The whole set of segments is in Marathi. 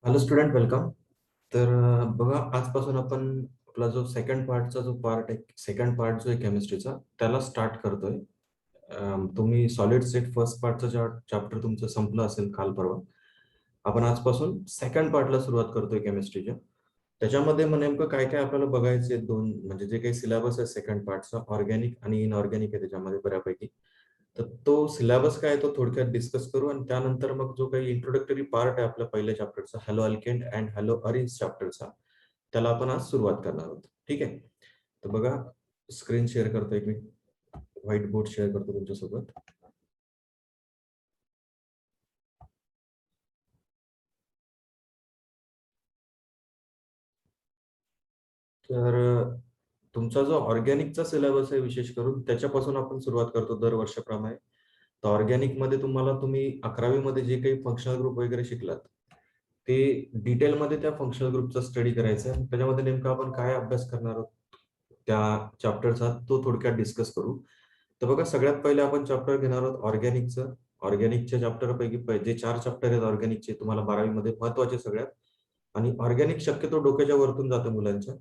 Hello student, welcome. तर बघा, आजपासून आपण आपला जो सेकंड पार्टचा जो पार्ट आहे, सेकंड पार्ट जो आहे केमिस्ट्रीचा, त्याला स्टार्ट करतोय. तुम्ही सॉलिड स्टेट फर्स्ट पार्टचा चॅप्टर तुमचं संपलं असेल काल परवा. आपण आजपासून सेकंड पार्टला सुरुवात करतोय केमिस्ट्रीच्या. त्याच्यामध्ये मग नेमकं काय काय आपल्याला बघायचे, दोन म्हणजे जे काही सिलेबस आहे सेकंड पार्टचा, ऑर्गॅनिक आणि इनऑर्गॅनिक आहे त्याच्यामध्ये बऱ्यापैकी. तर तो सिलेबस काय आहे तो थोडक्यात डिस्कस करू, आणि त्यानंतर मग जो काही इंट्रोडक्टरी पार्ट आहे आपल्या पहिल्या चॅप्टरचा, haloalkane and haloarene चॅप्टरचा, त्याला आपण आज सुरुवात करणार आहोत. ठीक आहे. तर बघा, स्क्रीन शेअर करतो, एक मी व्हाईट बोर्ड शेअर करतो तुमच्यासोबत. तर तुमचा जो ऑर्गॅनिकचा सिलेबस आहे विशेष करून, त्याच्यापासून आपण सुरुवात करतो दरवर्षाप्रमाणे. तर ऑर्गॅनिक मध्ये तुम्ही 11वी मध्ये जे काही फंक्शनल ग्रुप वगैरे शिकलात, ते डिटेलमध्ये त्या फंक्शनल ग्रुपचा स्टडी करायचा आहे. त्याच्यामध्ये नेमकं आपण काय अभ्यास करणार आहोत त्या चॅप्टरचा, तो थोडक्यात डिस्कस करू. तर बघा, सगळ्यात पहिले आपण चॅप्टर घेणार आहोत ऑर्गॅनिकचं. ऑर्गॅनिकच्या चॅप्टरपैकी जे 4 चॅप्टर आहेत ऑर्गॅनिकचे, तुम्हाला 12वी मध्ये महत्वाचे सगळ्यात. आणि ऑर्गॅनिक शक्यतो डोक्याच्या वरतून जातं मुलांच्या.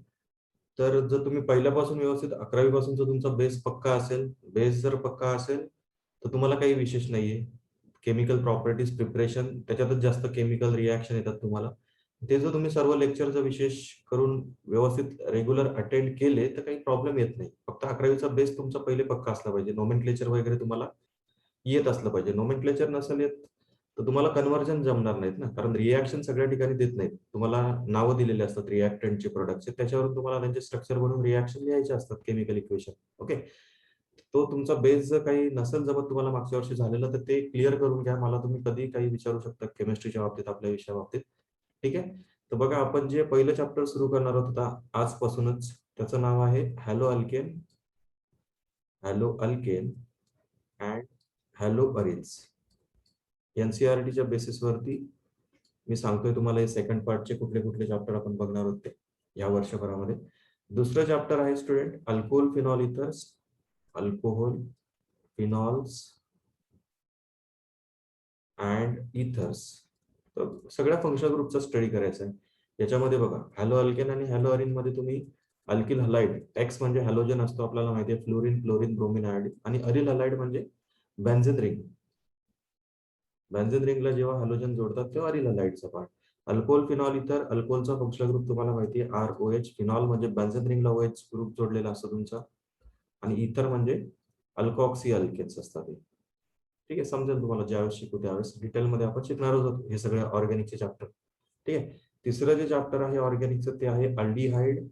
तर जर तुम्ही पहिल्यापासून व्यवस्थित 11वी पासूनचा तुमचा बेस पक्का असेल, बेस जर पक्का असेल, तर तुम्हाला काही विशेष नाहीये. केमिकल प्रॉपर्टीज प्रिपरेशन, त्याच्यातच जास्त केमिकल रिॲक्शन येतात तुम्हाला. ते जर तुम्ही सर्व लेक्चरचा विशेष करून व्यवस्थित रेग्युलर अटेंड केले, तर काही प्रॉब्लेम येत नाही. फक्त 11वीचा बेस तुमचा पहिले पक्का असला पाहिजे. नोमेनक्लेचर वगैरे तुम्हाला येत असलं पाहिजे. नोमेनक्लेचर नसेल येत, तर तुम्हाला कन्व्हर्जन जमणार नाहीत ना, कारण रिॲक्शन सगळ्या ठिकाणी देत नाहीत. तुम्हाला नावं दिलेले असतात रिॲक्टंटचे, प्रोडक्टचे, त्याच्यावरून तुम्हाला त्यांचे स्ट्रक्चर बनवून रिॲक्शन लिहायचे असतात, केमिकल इक्वेशन. ओके. तो तुमचा बेस जर काही नसेल जमत तुम्हाला मागच्या वर्षी झालेलं, तर ते क्लिअर करून घ्या. मला तुम्ही कधी काही विचारू शकता केमिस्ट्रीच्या बाबतीत, आपल्या विषयाबाबतीत. ठीक आहे. तर बघा, आपण जे पहिलं चॅप्टर सुरू करणार आहोत आता आजपासूनच, त्याचं नाव आहे haloalkane, haloalkane and haloarene. एनसीआरटीच्या बेसिसवरती मी सांगतोय तुम्हाला हे सेकंड पार्टचे कुठले कुठले चॅप्टर आपण बघणार आहोत ते या वर्षभरामध्ये. दुसरं चॅप्टर आहे student alcohol phenol ethers. Alcohol, phenols and ethers. तर सगळ्या फंक्शनल ग्रुपचा स्टडी करायचा आहे. याच्यामध्ये बघा, हॅलो अल्केन आणि हॅलो अरिन मध्ये तुम्ही अल्किल हलाइड, एक्स म्हणजे हॅलोजन असतो आपल्याला माहिती आहे, फ्लोरीन, क्लोरीन, ब्रोमिन, आयोडीन, आणि अरिल हलाइड म्हणजे बेन्झेन रिंग. बेन्झेन रिंगला जेव्हा हॅलोजन जोडतात तेव्हा अरिल हलाइडचा पार्ट. अल्कोहोल फिनॉल इथर, अल्कोहोलचा फंक्शनल ग्रुप तुम्हाला माहिती आहे ROH. फिनॉल म्हणजे बेन्झेन रिंगला OH ग्रुप जोडलेला असतो तुमचा, आणि इथर म्हणजे अल्कॉक्सी अल्केन्स असतात ते. ठीक आहे, समजेल तुम्हाला ज्यावेळेस शिकू त्यावेळेस. डिटेलमध्ये आपण शिकणार आहोत हे सगळे ऑर्गॅनिकचे चॅप्टर. ठीक आहे. तिसरं जे चॅप्टर आहे ऑर्गॅनिकचं, ते आहे aldehyde,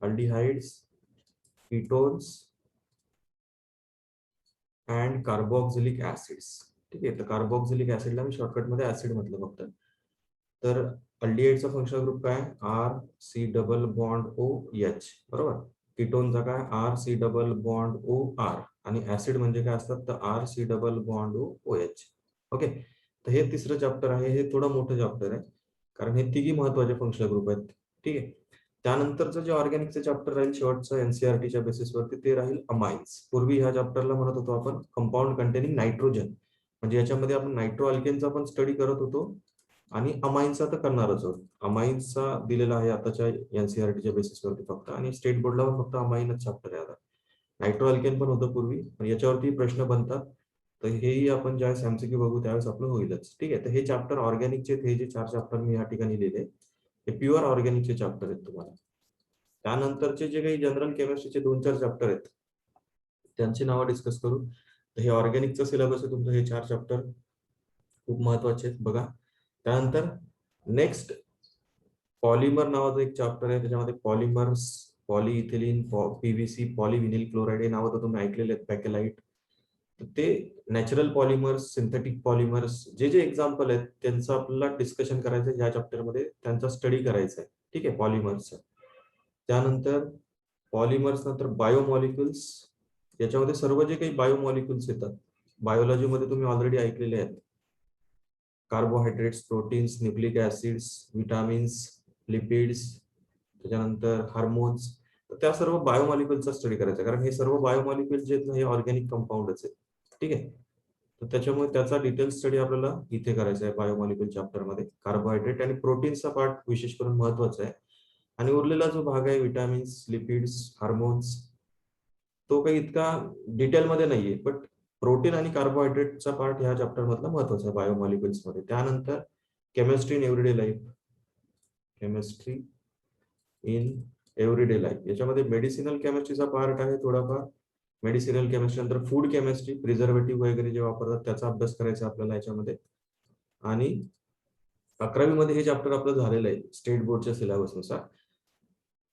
aldehydes, ketones and carboxylic acids. ठीक आहे. तर कार्बोक्सिलिक ऍसिडला मी शॉर्टकटमध्ये ऍसिड म्हटलं फक्त. तर अल्डिहाइडचा फंक्शनल ग्रुप काय, RC डबल बॉन्ड OH, बरोबर. कीटोनचा काय, RC डबल बॉन्ड OR, आणि ऍसिड म्हणजे काय असतात, तर RC double bond OH. Okay. तर हे तिसरं चॅप्टर आहे. हे थोडं मोठं चॅप्टर आहे, कारण हे तिघी महत्वाचे फंक्शनल ग्रुप आहेत. ठीक आहे. त्यानंतरचं जे ऑर्गॅनिकचं चॅप्टर राहील शेवटचं एनसीआरटीच्या बेसिसवरती, ते राहील अमाइन्स. पूर्वी ह्या चॅप्टरला म्हणत होतो आपण कंपाऊंड कंटेनिंग नायट्रोजन. म्हणजे याच्यामध्ये आपण नायट्रो अल्केनचा पण स्टडी करत होतो, आणि अमाइन्सचा तर करणारच आहोत. अमाइन्सचा दिलेला आहे आताच्या एनसीआरटीच्या बेसिसवरती फक्त, आणि स्टेट बोर्डला पण फक्त अमाइनच चॅप्टर आहे आता. नायट्रो अल्केन पण होतं पूर्वी, पण याच्यावरती प्रश्न बनतात. तर हेही आपण ज्यावेळेस एमसीक्यू बघू त्यावेळेस आपलं होईलच. ठीक आहे. तर हे चॅप्टर ऑर्गॅनिकचे, हे जे 4 चॅप्टर मी या ठिकाणी लिहिले, हे प्युअर ऑर्गॅनिकचे चॅप्टर आहेत तुम्हाला. त्यानंतरचे जे काही जनरल केमिस्ट्रीचे 2-4 चॅप्टर आहेत, त्यांची नावं डिस्कस करू. तर हे ऑर्गॅनिकचा सिलेबस आहे तुमचं, हे 4 चॅप्टर खूप महत्वाचे आहेत बघा. त्यानंतर नेक्स्ट पॉलिमर नावाचं एक चॅप्टर आहे. त्याच्यामध्ये पॉलिमर्स, पॉलीइथिलीन, PVC, पॉलीव्हिनिल क्लोराईड हे नावं तर तुम्ही ऐकलेले आहेत, पॅकेलाइट. तर ते नॅचरल पॉलिमर्स, सिंथेटिक पॉलिमर्स, जे जे एक्झाम्पल आहेत त्यांचं आपल्याला डिस्कशन करायचं आहे या चॅप्टरमध्ये, त्यांचा स्टडी करायचा आहे. ठीक आहे, पॉलिमर्सचा. त्यानंतर पॉलिमर्स नंतर बायोमॉलिक्युल्स. याच्यामध्ये सर्व जे काही बायोमॉलिक्युल्स येतात, बायोलॉजीमध्ये तुम्ही ऑलरेडी ऐकलेले आहेत, carbohydrates, proteins, nucleic acids, vitamins, lipids, त्याच्यानंतर हार्मोन्स. तर त्या सर्व बायोमॉलिक्युलचा स्टडी करायचा, कारण हे सर्व बायोमॉलिक्युल जे आहेत ना, हे ऑर्गॅनिक कंपाऊंडच आहेत. ठीक आहे. तर त्याच्यामुळे त्याचा डिटेल स्टडी आपल्याला इथे करायचा आहे बायोमॉलिक्युल चॅप्टर मध्ये. कार्बोहायड्रेट आणि प्रोटीनचा पार्ट विशेष करून महत्वाचा आहे. आणि उरलेला जो भाग आहे विटामिन्स, लिपिड्स, हार्मोन्स, तो काही इतका डिटेलमध्ये नाहीये, बट प्रोटीन आणि कार्बोहायड्रेटचा पार्ट ह्या चॅप्टर मधला महत्वाचा आहे बायोमॉलिक्युल्स मध्ये. त्यानंतर chemistry in everyday life, chemistry in everyday life याच्यामध्ये मेडिसिनल केमिस्ट्रीचा पार्ट आहे थोडाफार. मेडिसिनल केमिस्ट्री नंतर फूड केमिस्ट्री, प्रिझर्वेटिव्ह वगैरे जे वापरतात त्याचा अभ्यास करायचा आपल्याला याच्यामध्ये. आणि 11वी मध्ये हे चॅप्टर आपलं झालेलं आहे स्टेट बोर्डच्या सिलेबस नुसार.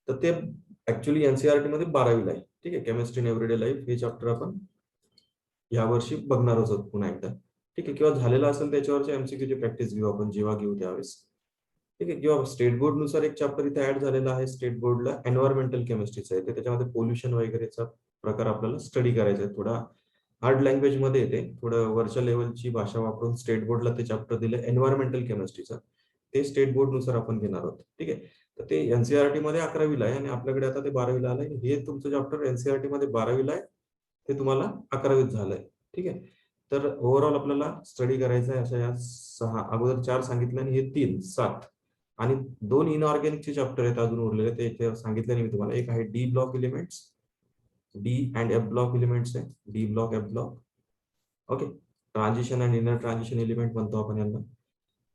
तर ते ऍक्च्युली एनसीईआरटी मध्ये 12वीला आहे. ठीक आहे, केमिस्ट्री इन एव्हरीडे लाईफ हे चॅप्टर आपण यावर्षी बघणार आहोत पुन्हा एकदा. ठीक आहे, किंवा झालेला असेल त्याच्यावरच्या एमसीक्यूची प्रॅक्टिस घेऊ आपण जेव्हा घेऊ त्यावेळेस. ठीक आहे, किंवा स्टेट बोर्ड नुसार एक चॅप्टर इथे ऍड झालेला आहे स्टेट बोर्डला, एन्व्हायरमेंटल केमिस्ट्रीचा आहे. त्याच्यामध्ये पोल्युशन वगैरेचा प्रकार आपल्याला स्टडी करायचा आहे. थोडा हार्ड लँग्वेज मध्ये येते, थोडं वरच्या लेवलची भाषा वापरून स्टेट बोर्डला ते चॅप्टर दिले एन्व्हायरमेंटल केमिस्ट्रीचा. ते स्टेट बोर्ड नुसार आपण घेणार आहोत. ठीक आहे, तर ते एनसीईआरटी मध्ये 11वीला आहे आणि आपल्याकडे आता ते 12वीला आलंय. हे तुमचं चॅप्टर एनसीईआरटी मध्ये 12वीला आहे, ते तुम्हाला 11वीत झालंय. ठीक आहे, तर ओव्हरऑल आपल्याला स्टडी करायचा आहे अशा या 6, अगोदर 4 सांगितले आणि हे 3, 7 आणि 2 इनऑर्गॅनिकचे चॅप्टर आहेत अजून उरलेले, ते इथे सांगितले नाही मी तुम्हाला. एक आहे D block elements, D and F block elements आहे, D block, F block. Okay, transition and inner transition element म्हणतो आपण यांना.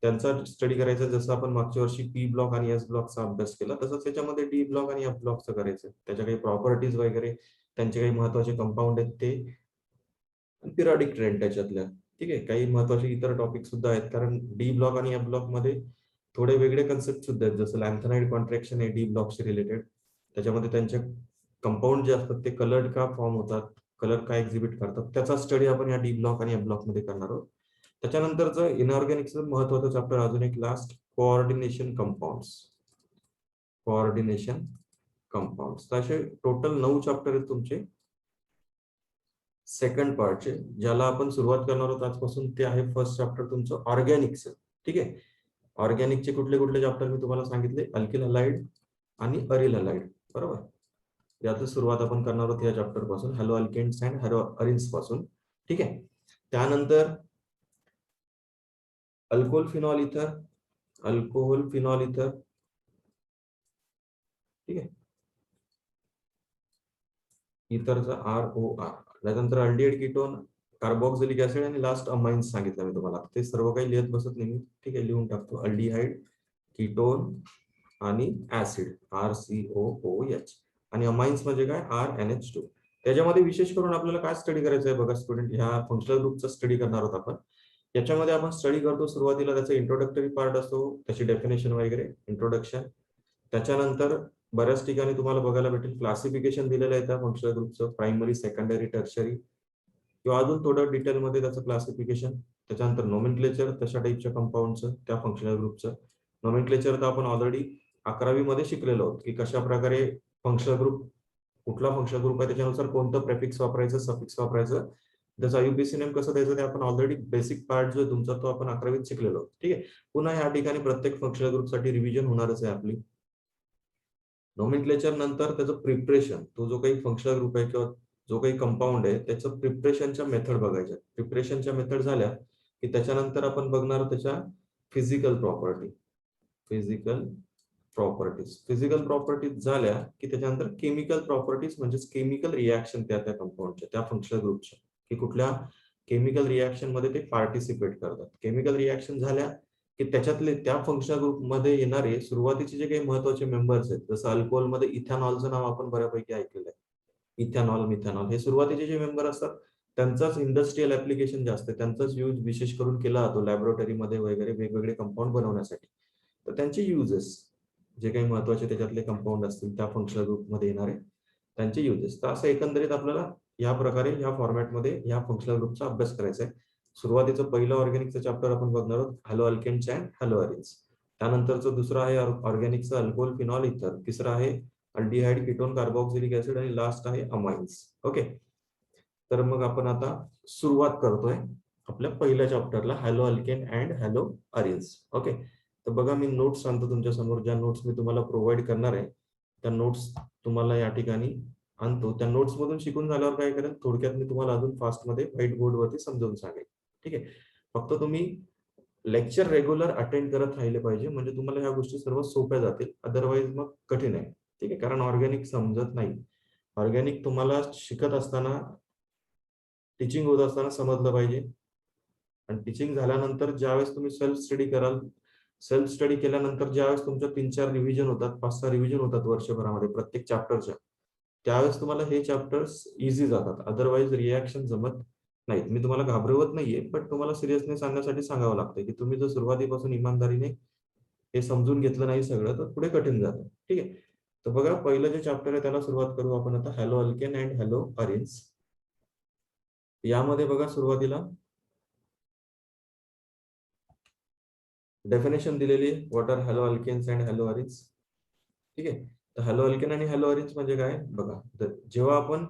त्यांचा स्टडी करायचा, जसं आपण मागच्या वर्षी पी ब्लॉक आणि एस ब्लॉकचा अभ्यास केला तसंच त्याच्यामध्ये डी ब्लॉक आणि एफ ब्लॉकचं करायचं. त्याच्या काही प्रॉपर्टीज वगैरे, त्यांचे काही महत्वाचे कंपाऊंड आहेत ते, पिरियडिक ट्रेंड त्याच्यातल्या. ठीक आहे, काही महत्वाचे इतर टॉपिक सुद्धा आहेत, कारण डी ब्लॉक आणि एफ ब्लॉक मध्ये थोडे वेगळे कन्सेप्ट सुद्धा आहेत. जसं लॅन्थनाइड कॉन्ट्रॅक्शन आहे डी ब्लॉकशी रिलेटेड, त्याच्यामध्ये त्यांचे कंपाऊंड जे असतात ते कलर्ड का फॉर्म होतात, कलर काय एक्झिबिट करतात, त्याचा स्टडी आपण या डी ब्लॉक आणि एफ ब्लॉक मध्ये करणार आहोत. त्याच्यानंतरचं इनऑर्गॅनिकचं महत्वाचं चॅप्टर अजून एक last, coordination compounds, coordination compounds. असे टोटल 9 चॅप्टर आहेत तुमचे सेकंड पार्टचे, ज्याला आपण सुरुवात करणार आहोत आजपासून. ते आहे फर्स्ट चॅप्टर तुमचं ऑर्गॅनिकचं. ठीक आहे, ऑर्गॅनिकचे कुठले कुठले चॅप्टर मी तुम्हाला सांगितले, अल्किल हलाइड आणि अरिल हलाइड. बरोबर, याची सुरुवात आपण करणार आहोत या चॅप्टर पासून, hello alkanes and hello arenes पासून. ठीक आहे, त्यानंतर अल्कोहोल फिनॉल इथर, अल्कोहोल फिनॉल इथर. ठीक आहे, इथरचा ROR. त्यानंतर अल्डिहाइड कीटोन, कार्बोक्सिलिक ऍसिड आणि लास्ट अमाइन्स सांगितलं मी तुम्हाला. ते सर्व काही लिहित बसत नाही मी. ठीक आहे, लिहून टाकतो, अल्डिहाइड, कीटोन आणि ऍसिड RCOOH आणि अमाइन्स म्हणजे काय, RNH2. त्याच्यामध्ये विशेष करून आपल्याला काय स्टडी करायचं आहे बघा स्टुडंट, ह्या फंक्शनल ग्रुपचा स्टडी करणार आहोत आपण. याच्यामध्ये आपण स्टडी करतो सुरुवातीला त्याचा इंट्रोडक्टरी पार्ट असतो, त्याची डेफिनेशन वगैरे, इंट्रोडक्शन. त्याच्यानंतर बऱ्याच ठिकाणी तुम्हाला बघायला भेटेल क्लासिफिकेशन दिलेलं आहे त्या फंक्शनल ग्रुपचं, प्रायमरी, सेकंडरी, टर्शरी, किंवा अजून थोडं डिटेलमध्ये त्याचं क्लासिफिकेशन. त्याच्यानंतर नोमेनक्लेचर तशा टाईपच्या कंपाऊंडचं त्या फंक्शनल ग्रुपचं. नोमेनक्लेचर तर आपण ऑलरेडी 11वी मध्ये शिकलेलो आहोत की कशा प्रकारे फंक्शनल ग्रुप, कुठला फंक्शनल ग्रुप आहे त्याच्यानुसार कोणतं प्रेफिक्स वापरायचं, सफिक्स वापरायचं, त्याचा आयुबीसी नेम कसं द्यायचं, ते आपण ऑलरेडी बेसिक पार्ट जो तुमचा तो आपण 11वीत शिकलेलो आहोत. ठीक आहे, पुन्हा या ठिकाणी प्रत्येक फंक्शनल ग्रुपसाठी रिव्हिजन होणारच आहे आपली. नोमेनक्लेचर नंतर त्याचं प्रिपरेशन, तो जो काही फंक्शनल ग्रुप आहे किंवा जो काही कंपाऊंड आहे त्याचं प्रिपरेशनच्या मेथड बघायच्या. प्रिपरेशनच्या मेथड झाल्या की त्याच्यानंतर आपण बघणार त्याच्या physical property, physical properties. Physical properties झाल्या की त्याच्यानंतर केमिकल प्रॉपर्टीज, म्हणजे केमिकल रिॲक्शन त्या त्या कंपाऊंडच्या, त्या फंक्शनल ग्रुपच्या, की कुठल्या केमिकल रिॲक्शन मध्ये ते पार्टिसिपेट करतात. केमिकल रिॲक्शन झाल्या की त्याच्यातले त्या फंक्शनल ग्रुप मध्ये येणारे सुरुवातीचे जे काही महत्वाचे मेंबर्स आहेत, जसं अल्कोहोल मध्ये इथेनॉलचं नाव आपण बऱ्यापैकी ऐकलेलं आहे, इथेनॉल, मिथेनॉल, हे सुरुवातीचे जे मेंबर असतात त्यांचाच इंडस्ट्रियल ऍप्लिकेशन जास्त आहे, त्यांचाच यूज विशेष करून केला जातो लॅबोरेटरीमध्ये वगैरे वेगवेगळे कंपाऊंड बनवण्यासाठी. तर त्यांचे युजेस जे काही महत्वाचे त्याच्यातले कंपाऊंड असतील त्या फंक्शनल ग्रुपमध्ये येणारे त्यांचे युजेस. तर असं एकंदरीत आपल्याला या प्रकारे या फॉर्मॅटमध्ये या फंक्शनल ग्रुपचा अभ्यास करायचा आहे. सुरुवातीचं पहिलं ऑर्गॅनिकचं चॅप्टर आपण बघणार आहोत, haloalkanes and haloarenes. त्यानंतरचं दुसरं आहे ऑर्गॅनिकचं अल्कोहोल फिनॉल इथर, तिसरं आहे अल्डिहाइड, कीटोन, कार्बोक्सिलिक ऍसिड आणि लास्ट आहे अमाइन्स. ओके, तर मग आपण आता सुरुवात करतोय आपल्या पहिल्या चॅप्टरला, haloalkane and haloarenes. Okay, तर बघा मी नोट्स सांगतो तुमच्या समोर, ज्या नोट्स मी तुम्हाला प्रोव्हाइड करणार आहे त्या नोट्स तुम्हाला या ठिकाणी आणतो. त्या नोट्स मधून शिकून झाल्यावर काय करेल, थोडक्यात मी तुम्हाला अजून फास्ट मध्ये व्हाईट बोर्ड वरती समजावून सांगेल. ठीक आहे. फक्त तुम्ही लेक्चर रेग्युलर अटेंड करत राहिले पाहिजे, म्हणजे तुम्हाला ह्या गोष्टी सर्व सोप्या जातील. अदरवाईज मग कठीण आहे. ठीक आहे, कारण ऑर्गॅनिक समजत नाही. ऑर्गॅनिक तुम्हाला शिकत असताना, टीचिंग होत असताना समजलं पाहिजे. आणि टीचिंग झाल्यानंतर ज्यावेळेस तुम्ही सेल्फ स्टडी कराल, सेल्फ स्टडी केल्यानंतर ज्यावेळेस तुमच्या 3-4 रिव्हिजन होतात, 5-6 रिव्हिजन होतात वर्षभरामध्ये प्रत्येक चॅप्टरच्या, त्यावेळेस तुम्हाला हे चॅप्टर्स इझी जातात. अदरवाईज रिॲक्शन जमत नाही. मी तुम्हाला घाबरवत नाहीये, पण तुम्हाला सिरियसनेस सांगण्यासाठी सांगावं लागतं की तुम्ही जर सुरुवातीपासून इमानदारीने हे समजून घेतलं नाही सगळं, तर पुढे कठीण जातं. ठीक आहे. तर बघा, पहिलं जे चॅप्टर आहे त्याला सुरुवात करू आपण आता. Haloalkane and haloarenes. यामध्ये बघा सुरुवातीला डेफिनेशन दिलेली आहे. What are haloalkanes and haloarenes. ठीक आहे. तर हॅलो अल्केन आणि हॅलो अरेन्स म्हणजे काय बघा. तर जेव्हा आपण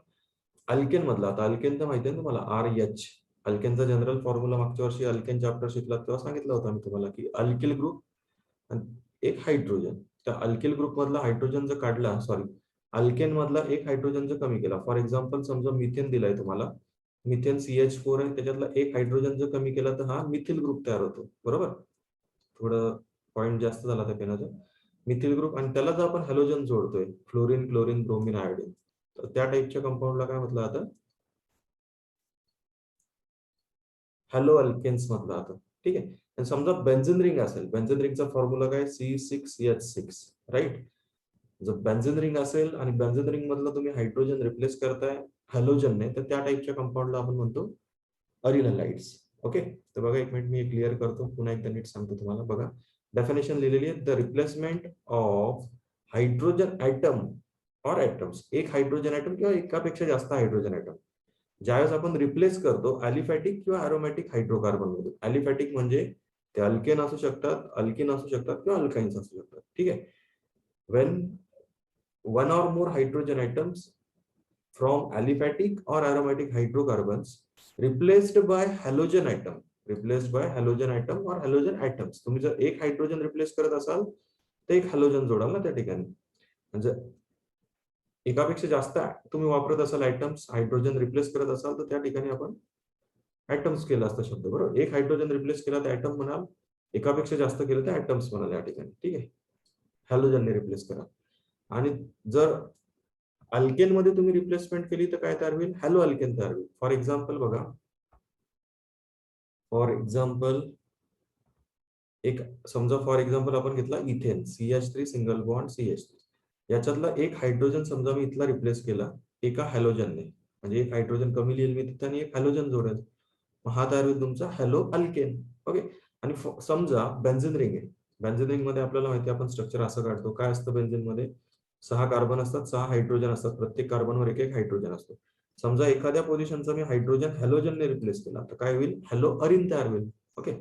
अल्केन मधला, आता अल्केन तर माहिती आहे ना तुम्हाला, RH. अल्केनचा जनरल फॉर्म्युला मागच्या वर्षी अल्केन चॅप्टर शिकला तेव्हा सांगितलं होतं मी तुम्हाला की अल्किल ग्रुप आणि एक हायड्रोजन. त्या अल्किल ग्रुप मधला हायड्रोजन जर काढला, सॉरी, अल्केन मधला एक हायड्रोजन जर कमी केला, फॉर एक्झाम्पल समजा मिथेन दिलाय तुम्हाला, मिथेन CH4 आहे, त्याच्यातला एक हायड्रोजन जर कमी केला तर हा मिथिल ग्रुप तयार होतो. बरोबर. थोडं पॉईंट जास्त झाला त्या पेनाचा. मिथिल ग्रुप, आणि त्याला जर आपण हॅलोजन जोडतोय, फ्लोरीन, क्लोरीन, ब्रोमीन, आयोडीन, तर त्या टाईपच्या कंपाऊंडला काय म्हटलं आता, हॅलो अल्केन्स मधला आता. ठीक आहे. आणि समजा बेन्झिन रिंग असेल, बेन्झिन रिंगचा फॉर्म्युला काय, C6H6, राईट. जर बेन्झिन रिंग असेल आणि बेन्झिन रिंग मधलं तुम्ही हायड्रोजन रिप्लेस करताय हॅलोजनने, तर त्या टाईपच्या कंपाऊंडला आपण म्हणतो अरिल हॅलाइड्स. ओके. तर बघा, एक मिनिट मी क्लिअर करतो, पुन्हा एकदा नीट सांगतो तुम्हाला. बघा, डेफिनेशन लिहिलेली आहे. The replacement of hydrogen atom or atoms, एक हायड्रोजन ॲटम किंवा एकापेक्षा जास्त हायड्रोजन ॲटम, ज्यावेळेस आपण रिप्लेस करतो अलिफॅटिक किंवा अरोमॅटिक हायड्रोकार्बन मधून. अलिफॅटिक म्हणजे ते अल्केन असू शकतात, अल्किन असू शकतात किंवा अल्काइन्स असू शकतात. ठीक आहे. Wien one or more hydrogen atoms from aliphatic or aromatic hydrocarbons replaced by halogen atom, replaced by halogen atom or halogen atoms. तुम्ही जर एक हायड्रोजन रिप्लेस करत असाल तर एक हॅलोजन जोडाल ना त्या ठिकाणी. म्हणजे एकापेक्षा जास्त तुम्ही वापरत असाल आयटम्स, हायड्रोजन रिप्लेस करत असाल, तर त्या ठिकाणी आपण ऍटम्स केला असता शब्द. बरोबर. एक हायड्रोजन रिप्लेस केला तर ऍटम म्हणाल, एकापेक्षा जास्त केलं तर ऍटम्स म्हणाल या ठिकाणी. ठीक आहे. हॅलोजनने रिप्लेस करा. आणि जर अल्केन मध्ये तुम्ही रिप्लेसमेंट केली तर काय तयार होईल, हॅलो अल्केन तयार होईल. फॉर एक्झाम्पल बघा, फॉर एक्झाम्पल एक समजा, फॉर एक्झाम्पल आपण घेतला ethane, CH3 single bond CH3, याच्यातला एक हायड्रोजन समजा मी इथला रिप्लेस केला एका हॅलोजनने, म्हणजे एक हायड्रोजन कमी लिहिल मी तिथे आणि एक हॅलोजन जोडेल, हा तयार होईल तुमचा हॅलो अल्केन. ओके. आणि समजा बेन्झिन रिंग आहे. बेन्झिन रिंग मध्ये आपल्याला माहिती, आपण स्ट्रक्चर असं काढतो. काय असतं बेन्झिन मध्ये, 6 कार्बन असतात, 6 हायड्रोजन असतात, प्रत्येक कार्बनवर एक एक हायड्रोजन असतो. समजा एखाद्या पोझिशनचा मी हायड्रोजन हॅलोजनने रिप्लेस केला तर काय होईल, हॅलो अरिन तयार होईल. Okay.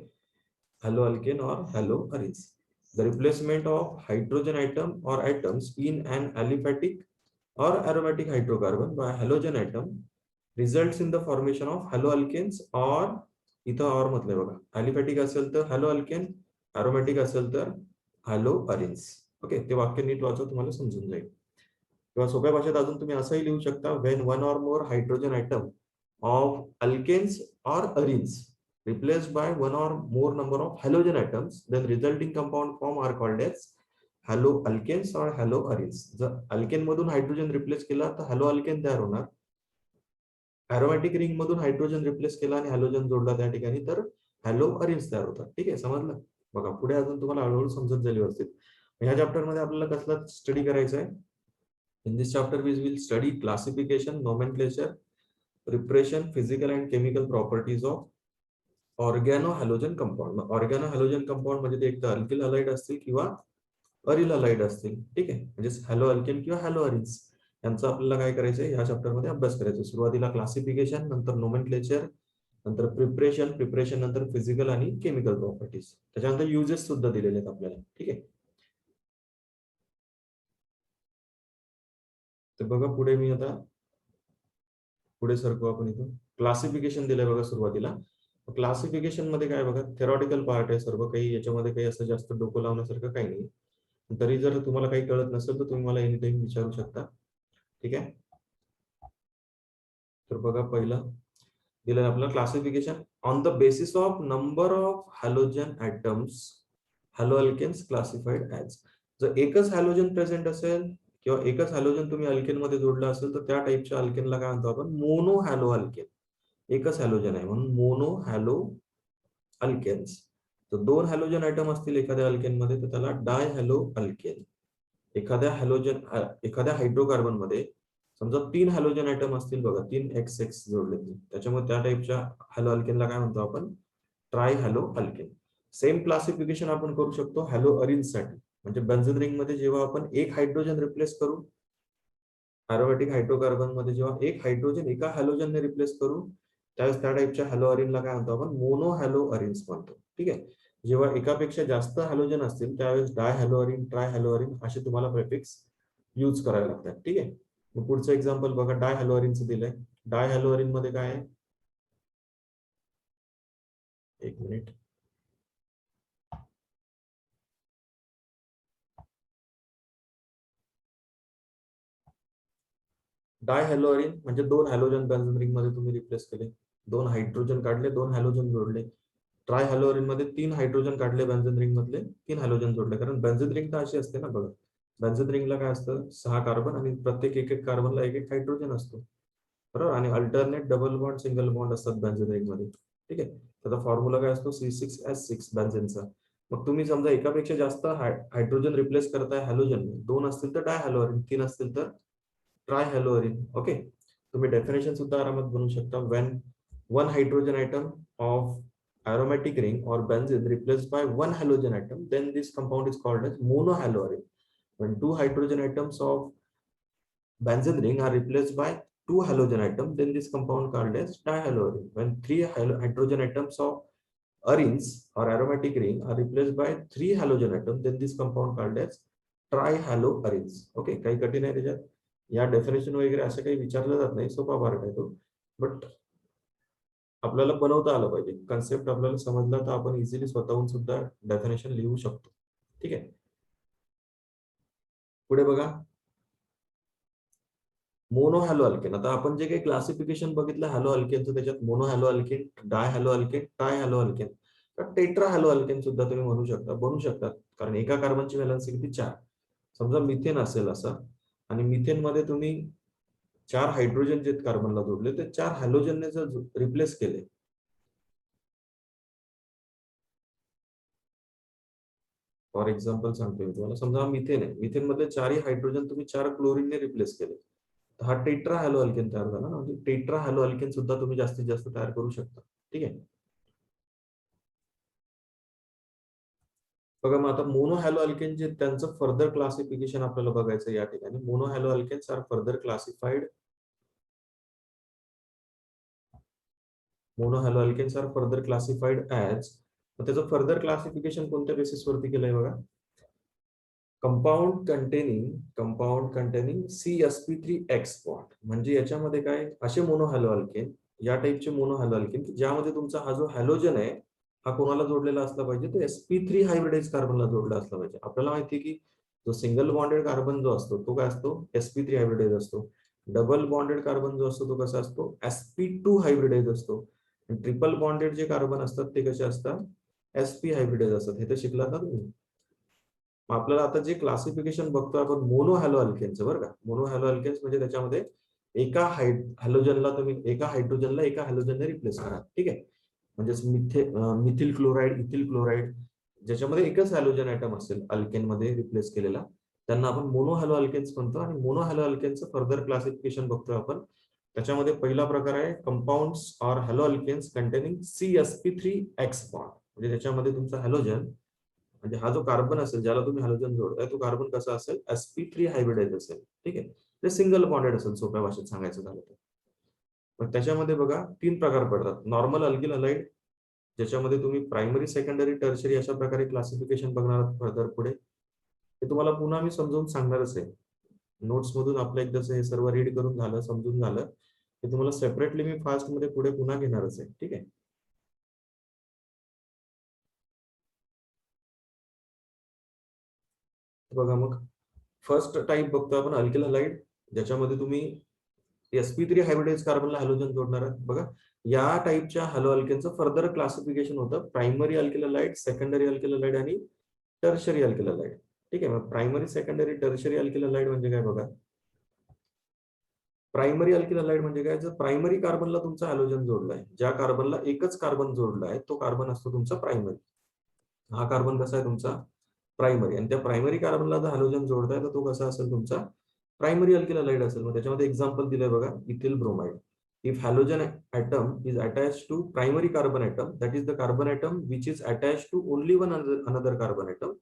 Hello alkane or hello arenes. The replacement of hydrogen item और atoms in an aliphatic or aromatic hydrocarbon by halogen atom results in the formation of haloalkanes or, इथं और म्हटलंय बघा, अलिफॅटिक असेल तर हॅलो अल्केन, अरोमॅटिक असेल तर हॅलो अरिन्स. ओके. ते वाक्य नीट वाचा, तुम्हाला समजून जाईल. किंवा सोप्या भाषेत अजून तुम्ही असंही लिहू शकता, when one or more hydrogen atom of alkanes or arenes replaced by one or more number of halogen atoms, then resulting compound form are called as haloalkanes or haloarenes. जर अल्केन मधून हायड्रोजन रिप्लेस केला तर हॅलो अल्केन तयार होणार. अरोमॅटिक रिंग मधून हायड्रोजन रिप्लेस केला आणि हॅलोजन जोडला त्या ठिकाणी तर हॅलो अरेन्स तयार होतात. ठीक आहे, समजलं. बघा, पुढे अजून तुम्हाला हळूहळू समजत जाईल व्यवस्थित. ह्या चॅप्टर मध्ये आपल्याला कसला स्टडी करायचा आहे. In this chapter we will study classification, nomenclature, preparation, physical and chemical properties of organohalogen compound. Organohalogen compound म्हणजे ते एक तर अल्किल हॅलाइड असतील किंवा अरिल हॅलाइड असतील. ठीक आहे. म्हणजे हॅलो अल्केन किंवा हॅलो अरिन्स यांचा आपल्याला काय करायचंय या चॅप्टर मध्ये अभ्यास करायचा. सुरुवातीला क्लासिफिकेशन, नंतर नोमेनक्लेचर, नंतर प्रिपरेशन नंतर फिजिकल आणि केमिकल प्रॉपर्टीज, त्याच्यानंतर युजेस सुद्धा दिलेले आहेत आपल्याला. ठीक आहे. तर बघा, पुढे मी आता पुढे सरकू आपण. इथून क्लासिफिकेशन दिलंय बघा सुरुवातीला. क्लासिफिकेशन मध्ये काय बघा, थेरॉटिकल पार्ट आहे सर्व काही, याच्यामध्ये काही असं जास्त डोकं लावण्यासारखं काही नाही. तरी जर तुम्हाला काही कळत नसेल तर तुम्ही मला एनी टाइम विचारू शकता. ठीक आहे. तर बघा, पहिलं दिलं आपलं classification on the basis of number of halogen atoms haloalkanes classified as. जर एकच हॅलोजन प्रेझेंट असेल किंवा एकच हॅलोजन तुम्ही अल्केन मध्ये जोडलं असेल तर त्या टाईपच्या अल्केनला काय म्हणतो आपण, मोनो हॅलो अल्केन. एकच हॅलोजन आहे म्हणून मोनो हॅलो अल्केन्स. तर दोन हॅलोजन आयटम असतील एखाद्या अल्केन मध्ये तर त्याला डाय हॅलो अल्केन. एखाद्या हायड्रोकार्बन मध्ये समजा 3 हॅलोजन आयटम असतील बघा, 3 एक्स एक्स जोडले त्याच्यामुळे त्या टाईपच्या हॅलो अल्केनला काय म्हणतो आपण, try hello alkane. Same classification आपण करू शकतो हॅलो अरिन्स साठी. म्हणजे बेन्झीन रिंग मध्ये जेव्हा आपण एक हायड्रोजन रिप्लेस करू, अरोमॅटिक हायड्रोकार्बन मध्ये जेव्हा एक हायड्रोजन एका हॅलोजनने रिप्लेस करू, त्यावेळेस त्या टाईपच्या हॅलो अरिनला काय म्हणतो आपण, मोनो हॅलो अरिन्स म्हणतो. ठीक आहे. जेव्हा एकापेक्षा जास्त हॅलोजन असतील त्यावेळेस डाय हॅलो अरिन, ट्राय हॅलो अरिन असे तुम्हाला प्रेफिक्स यूज करावे लागतात. ठीक आहे. मग पुढचं एक्झाम्पल बघा, डाय हॅलो अरिनचं दिलंय. डाय हॅलो अरिन मध्ये काय आहे, एक मिनिट, डाय हॅलो अरिन म्हणजे दोन हॅलोजन बेन्झीन रिंग मध्ये तुम्ही रिप्लेस केले, दोन हायड्रोजन काढले, दोन हॅलोजन जोडले. ट्राय हॅलो अरिन मध्ये 3 हायड्रोजन काढले बेन्झीन रिंग मधले, 3 हॅलोजन जोडले. कारण बेन्झीन रिंग तर अशी असते ना बघा, बेन्झीन रिंगला काय असतं, 6 कार्बन आणि प्रत्येक एक एक कार्बनला एक एक हायड्रोजन असतो, बरोबर. आणि alternate double bond, single bond असतात बेन्झीन रिंग मध्ये. ठीक आहे. त्याचा फॉर्म्युला काय असतो, C6H6 बेन्झीनचा. मग तुम्ही समजा एकापेक्षा जास्त हायड्रोजन रिप्लेस करताय हॅलोजन, 2 असतील तर डाय हॅलो अरिन, 3 असतील तर ट्राय हॅलो अरिन. ओके. तुम्ही डेफिनेशन सुद्धा आरामात बनवू शकता. When one hydrogen atom of aromatic ring or benzene replaced by one halogen atom, then this compound is called as monohaloarine. When two hydrogen atoms of benzene ring are replaced by two halogen atoms, then this compound called as dihaloarine. When three hydrogen atoms of arines or aromatic ring are replaced by three halogen atoms, then this compound called as trihaloarines. Okay, काही कठीण आहे त्याच्यात, या डेफिनेशन वगैरे असं काही विचारलं जात नाही, सोपा पार्ट आहे तो. बट आपल्याला बनवता आलं पाहिजे, कन्सेप्ट आपल्याला समजला तर आपण इझिली स्वतःहून सुद्धा डेफिनेशन लिहू शकतो. ठीक आहे. पुढे बघा, मोनो हॅलो अल्केन. आता आपण जे काही क्लासिफिकेशन बघितलं हॅलो अल्केनचं, त्याच्यात monohaloalkane, dihaloalkane, trihaloalkane, तर टेट्रा हॅलो अल्केन सुद्धा तुम्ही म्हणू शकता, बनू शकतात. कारण एका कार्बनची व्हॅलन्सी किती, 4. समजा मिथेन असेल असा, आणि मिथेन मध्ये तुम्ही 4 हायड्रोजन जे कार्बनला जोडले ते 4 हॅलोजनने जर रिप्लेस केले, फॉर एक्झाम्पल सांगतो मी तुम्हाला, समजा मिथेन आहे, मिथेन मध्ये 4ही हायड्रोजन तुम्ही 4 क्लोरीनने रिप्लेस केले, हा टेट्रा हॅलो अल्केन तयार झाला ना. म्हणजे टेट्रा हॅलो अल्केन सुद्धा तुम्ही जास्तीत जास्त तयार करू शकता. ठीक आहे. बघा मग आता मोनो हॅलो अल्केन जे त्यांचं फर्दर क्लासिफिकेशन आपल्याला बघायचं या ठिकाणी. Monohaloalkanes are further classified, monohaloalkanes are further classified as, त्याचं फर्दर क्लासिफिकेशन कोणत्या बेसिसवरती केलंय बघा, कंपाऊंड कंटेनिंग CsP3X बॉन्ड. म्हणजे याच्यामध्ये काय, असे मोनो हॅलो अल्केन, या टाईपचे मोनो हॅलो अल्केन की ज्यामध्ये तुमचा हा जो हॅलोजन आहे हा कोणाला जोडलेला असला पाहिजे, तो sp3 हायब्रिडाइज कार्बनला जोडला असला पाहिजे. आपल्याला माहिती आहे की जो सिंगल बॉन्डेड कार्बन जो असतो तो काय असतो, sp3 हायब्रिडाइज असतो. डबल बॉन्डेड कार्बन जो असतो तो कसा असतो, sp2 हायब्रिडाइज असतो. ट्रिपल बॉन्डेड जे कार्बन असतात ते कसे असतात, sp हायब्रिडाइज असतात. हे तर शिकलात ना तुम्ही. आपल्याला आता जे क्लासिफिकेशन बघतो आपण मोनो हॅलो अल्केनचं, बरं का, मोनो हॅलो अल्केन्स म्हणजे त्याच्यामध्ये एका हॅलोजनला तुम्ही एका हायड्रोजनला एका हॅलोजनने रिप्लेस करा. ठीक आहे. म्हणजे मिथिल क्लोराईड, इथिल क्लोराईड, ज्याच्यामध्ये एकच हॅलोजन आयटम असेल अल्केन मध्ये रिप्लेस केलेला, त्यांना आपण मोनो हॅलो अल्केन्स म्हणतो. आणि मोनो हॅलो अल्केन्सचं फर्दर क्लासिफिकेशन बघतोय आपण. त्याच्यामध्ये पहिला प्रकार आहे compounds or haloalkanes containing CsP3X bond. म्हणजे त्याच्यामध्ये तुमचा हॅलोजन, म्हणजे हा जो कार्बन असेल ज्याला तुम्ही हॅलोजन जोडताय तो कार्बन कसा असेल, sp3 हायब्रिडाइज असेल. ठीक आहे. ते सिंगल बॉन्डेड असेल, सोप्या भाषेत सांगायचं झालं तर. मग त्याच्यामध्ये बघा 3 प्रकार पडतात. नॉर्मल अल्किल हलाइड, ज्याच्यामध्ये तुम्ही प्रायमरी, सेकंडरी, टर्शरी अशा प्रकारे क्लासिफिकेशन बघणार आहात फर्दर पुढे. हे तुम्हाला पुन्हा मी समजावून सांगणारच आहे. नोट्स मधून आपलं एकदा हे सर्व रीड करून झालं, समजून झालं, हे तुम्हाला सेपरेटली मी फास्ट मध्ये पुढे पुन्हा घेणारच आहे. ठीक आहे. बघा मग फर्स्ट टाईप बघतो आपण अल्किल हलाइड, ज्याच्यामध्ये तुम्ही sp3 हायब्रिडाइज कार्बनला हॅलोजन जोडणार आहात. बघा या टाईपच्या हॅलो अल्केनचं फर्दर क्लासिफिकेशन होतं primary alkyl halide, secondary alkyl halide आणि टर्शरी अल्किल हॅलाइड. ठीक आहे. मग primary, secondary, tertiary alkyl halide म्हणजे काय बघा. प्रायमरी अल्किल हॅलाइड म्हणजे काय, जर प्रायमरी कार्बनला तुमचा हॅलोजन जोडलाय, ज्या कार्बनला एकच कार्बन जोडलाय तो कार्बन असतो तुमचा प्रायमरी. हा कार्बन कसा आहे तुमचा प्रायमरी, आणि त्या प्रायमरी कार्बनला जर हॅलोजन जोडताय तर तो कसा असेल तुमचा प्रायमरी अल्किल हॅलाइड असेल. मग त्याच्यामध्ये एक्झाम्पल दिलंय बघा, ethyl bromide. If halogen atom is attached to primary carbon atom, that is the carbon atom which is attached to only one another carbon atom,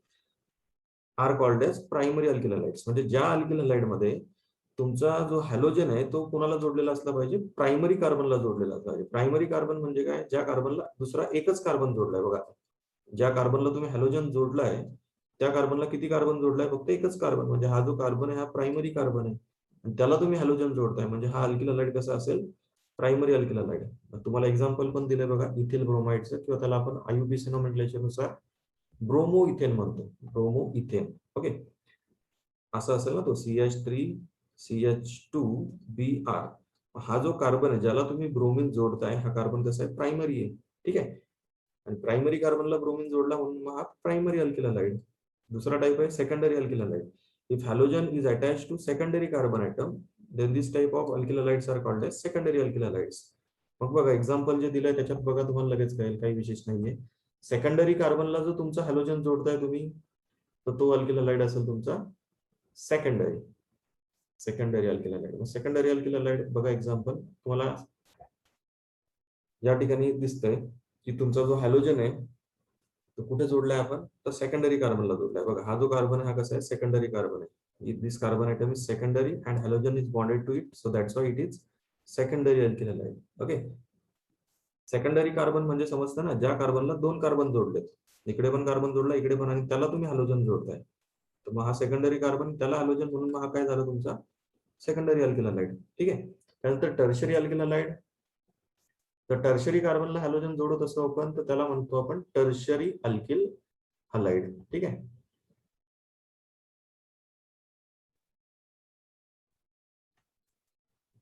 are called as primary alkyl halides. म्हणजे ज्या अल्किल हॅलाइड मध्ये तुमचा जो हॅलोजन आहे तो कोणाला जोडलेला असला पाहिजे, प्रायमरी कार्बनला जोडलेला असला पाहिजे. प्रायमरी कार्बन म्हणजे काय, ज्या कार्बनला दुसरा एकच कार्बन जोडलाय बघा. ज्या कार्बनला तुम्ही हॅलोजन जोडलाय त्या कार्बनला किती कार्बन जोडलाय, फक्त एकच कार्बन. म्हणजे हा जो कार्बन आहे हा प्रायमरी कार्बन आहे आणि त्याला तुम्ही हॅलोजन जोडताय, म्हणजे हा अल्किल हॅलाइड कसा असेल, प्रायमरी अल्किल हॅलाइड. तुम्हाला एक्झाम्पल पण दिले बघा इथिल ब्रोमाइडचं, किंवा त्याला आपण आयुपीसी नोमेनक्लेचर नुसार ब्रोमो इथेन म्हणतो, ब्रोमो इथेन. ओके, असं असेल ना तो CH3CH2Br. हा जो कार्बन आहे ज्याला तुम्ही ब्रोमिन जोडताय, हा कार्बन कसा आहे, प्रायमरी आहे. ठीक आहे. आणि प्रायमरी कार्बनला ब्रोमिन जोडला म्हणून हा प्रायमरी अल्किल हॅलाइड. दुसरा टाइप आहे secondary alkyl halide. If halogen is attached to secondary carbon atom, then this type of alkyl halides are called as secondary alkyl halides. मग बघा एक्झाम्पल जे दिलंय त्याच्यात बघा तुम्हाला लगेच कळेल, काही विशेष नाहीये. सेकंडरी कार्बनला जो तुमचा हॅलोजन जोडताय तुम्ही, तर तो अल्किल हॅलाइड असेल तुमचा secondary, secondary alkyl halide. Secondary alkyl halide बघा एक्झाम्पल तुम्हाला या ठिकाणी दिसतंय की तुमचा जो हॅलोजन आहे तो कुठे जोडलाय आपण, तर सेकंडरी कार्बनला जोडलाय. बघा हा जो कार्बन आहे हा कसा आहे, सेकंडरी कार्बन आहे. This carbon atom is secondary and halogen is bonded to it, so that's why it is secondary alkyl halide. Okay, secondary carbon म्हणजे समजतं ना, ज्या कार्बनला दोन कार्बन जोडलेत, इकडे पण कार्बन जोडला इकडे पण, आणि त्याला तुम्ही हॅलोजन जोडताय, तर मग हा सेकंडरी कार्बन त्याला हॅलोजन म्हणून मग हा काय झाला तुमचा सेकंडरी अल्किल हॅलाइड. ठीक आहे. त्यानंतर टर्शरी अल्किल हॅलाइड. तर टर्शरी कार्बनला हॅलोजन जोडत असतो आपण, तर त्याला म्हणतो आपण टर्शरी अल्किल हॅलाइड. ठीक आहे.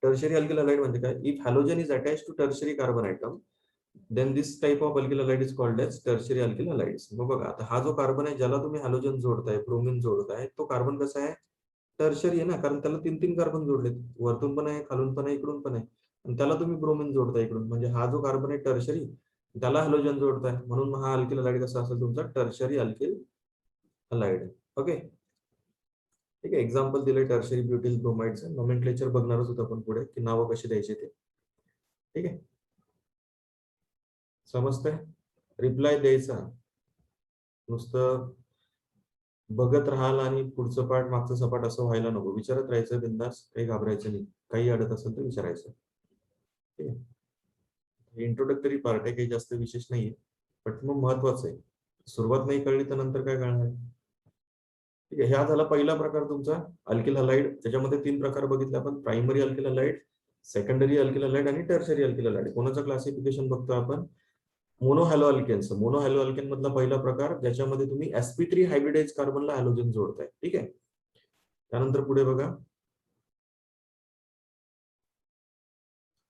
टर्शरी अल्किल हॅलाइड म्हणजे काय, if halogen is attached to tertiary carbon atom, then this type of alkyl halide is called as tertiary alkyl halides. मग बघा आता हा जो कार्बन आहे ज्याला तुम्ही हॅलोजन जोडताय, ब्रोमिन जोडताय, तो कार्बन कसा आहे, टर्शरी आहे ना, कारण त्याला तीन तीन कार्बन जोडलेत, वरतून पण आहे, खालून पण आहे, इकडून पण आहे, आणि त्याला तुम्ही ब्रोमिन जोडताय इकडून, म्हणजे हा जो कार्बन आहे टर्शरी, त्याला हॅलोजन जोडताय, म्हणून हा अल्किल हॅलाइड कसा असेल तुमचा टर्शरी अल्किल हॅलाइड. ओके, ठीक आहे. एक्झाम्पल दिले टर्शरी ब्युटिल ब्रोमाइडचं, नोमेनक्लेचर बघणारच होतं आपण पुढे की नावं कशी द्यायची ते. ठीक आहे, समजतंय. रिप्लाय द्यायचा, नुसतं बघत राहाल आणि पुढचं पाठ मागचं सपाट असं व्हायला नको, विचारत राहायचं बिंदास, काही घाबरायचं नाही, काही अडत असेल तर विचारायचं. ठीक आहे. इंट्रोडक्टरी पार्ट आहे, काही जास्त विशेष नाहीये, पण मग महत्वाचं आहे. सुरुवात नाही कळली तर नंतर काय कळणार. ठीक आहे. ह्या झाला पहिला प्रकार तुमचा अल्किल हॅलाइड. त्याच्यामध्ये तीन प्रकार बघितले आपण, primary alkyl halide, secondary alkyl halide आणि टर्शरी अल्किल हॅलाइड. कोणाचं क्लासिफिकेशन बघतो आपण, मोनोहॅलो अल्केन्स. मोनोहॅलो अल्केन मधला पहिला प्रकार ज्याच्यामध्ये तुम्ही sp3 हायब्रिडाइज कार्बनला हॅलोजन जोडताय. ठीक आहे. त्यानंतर पुढे बघा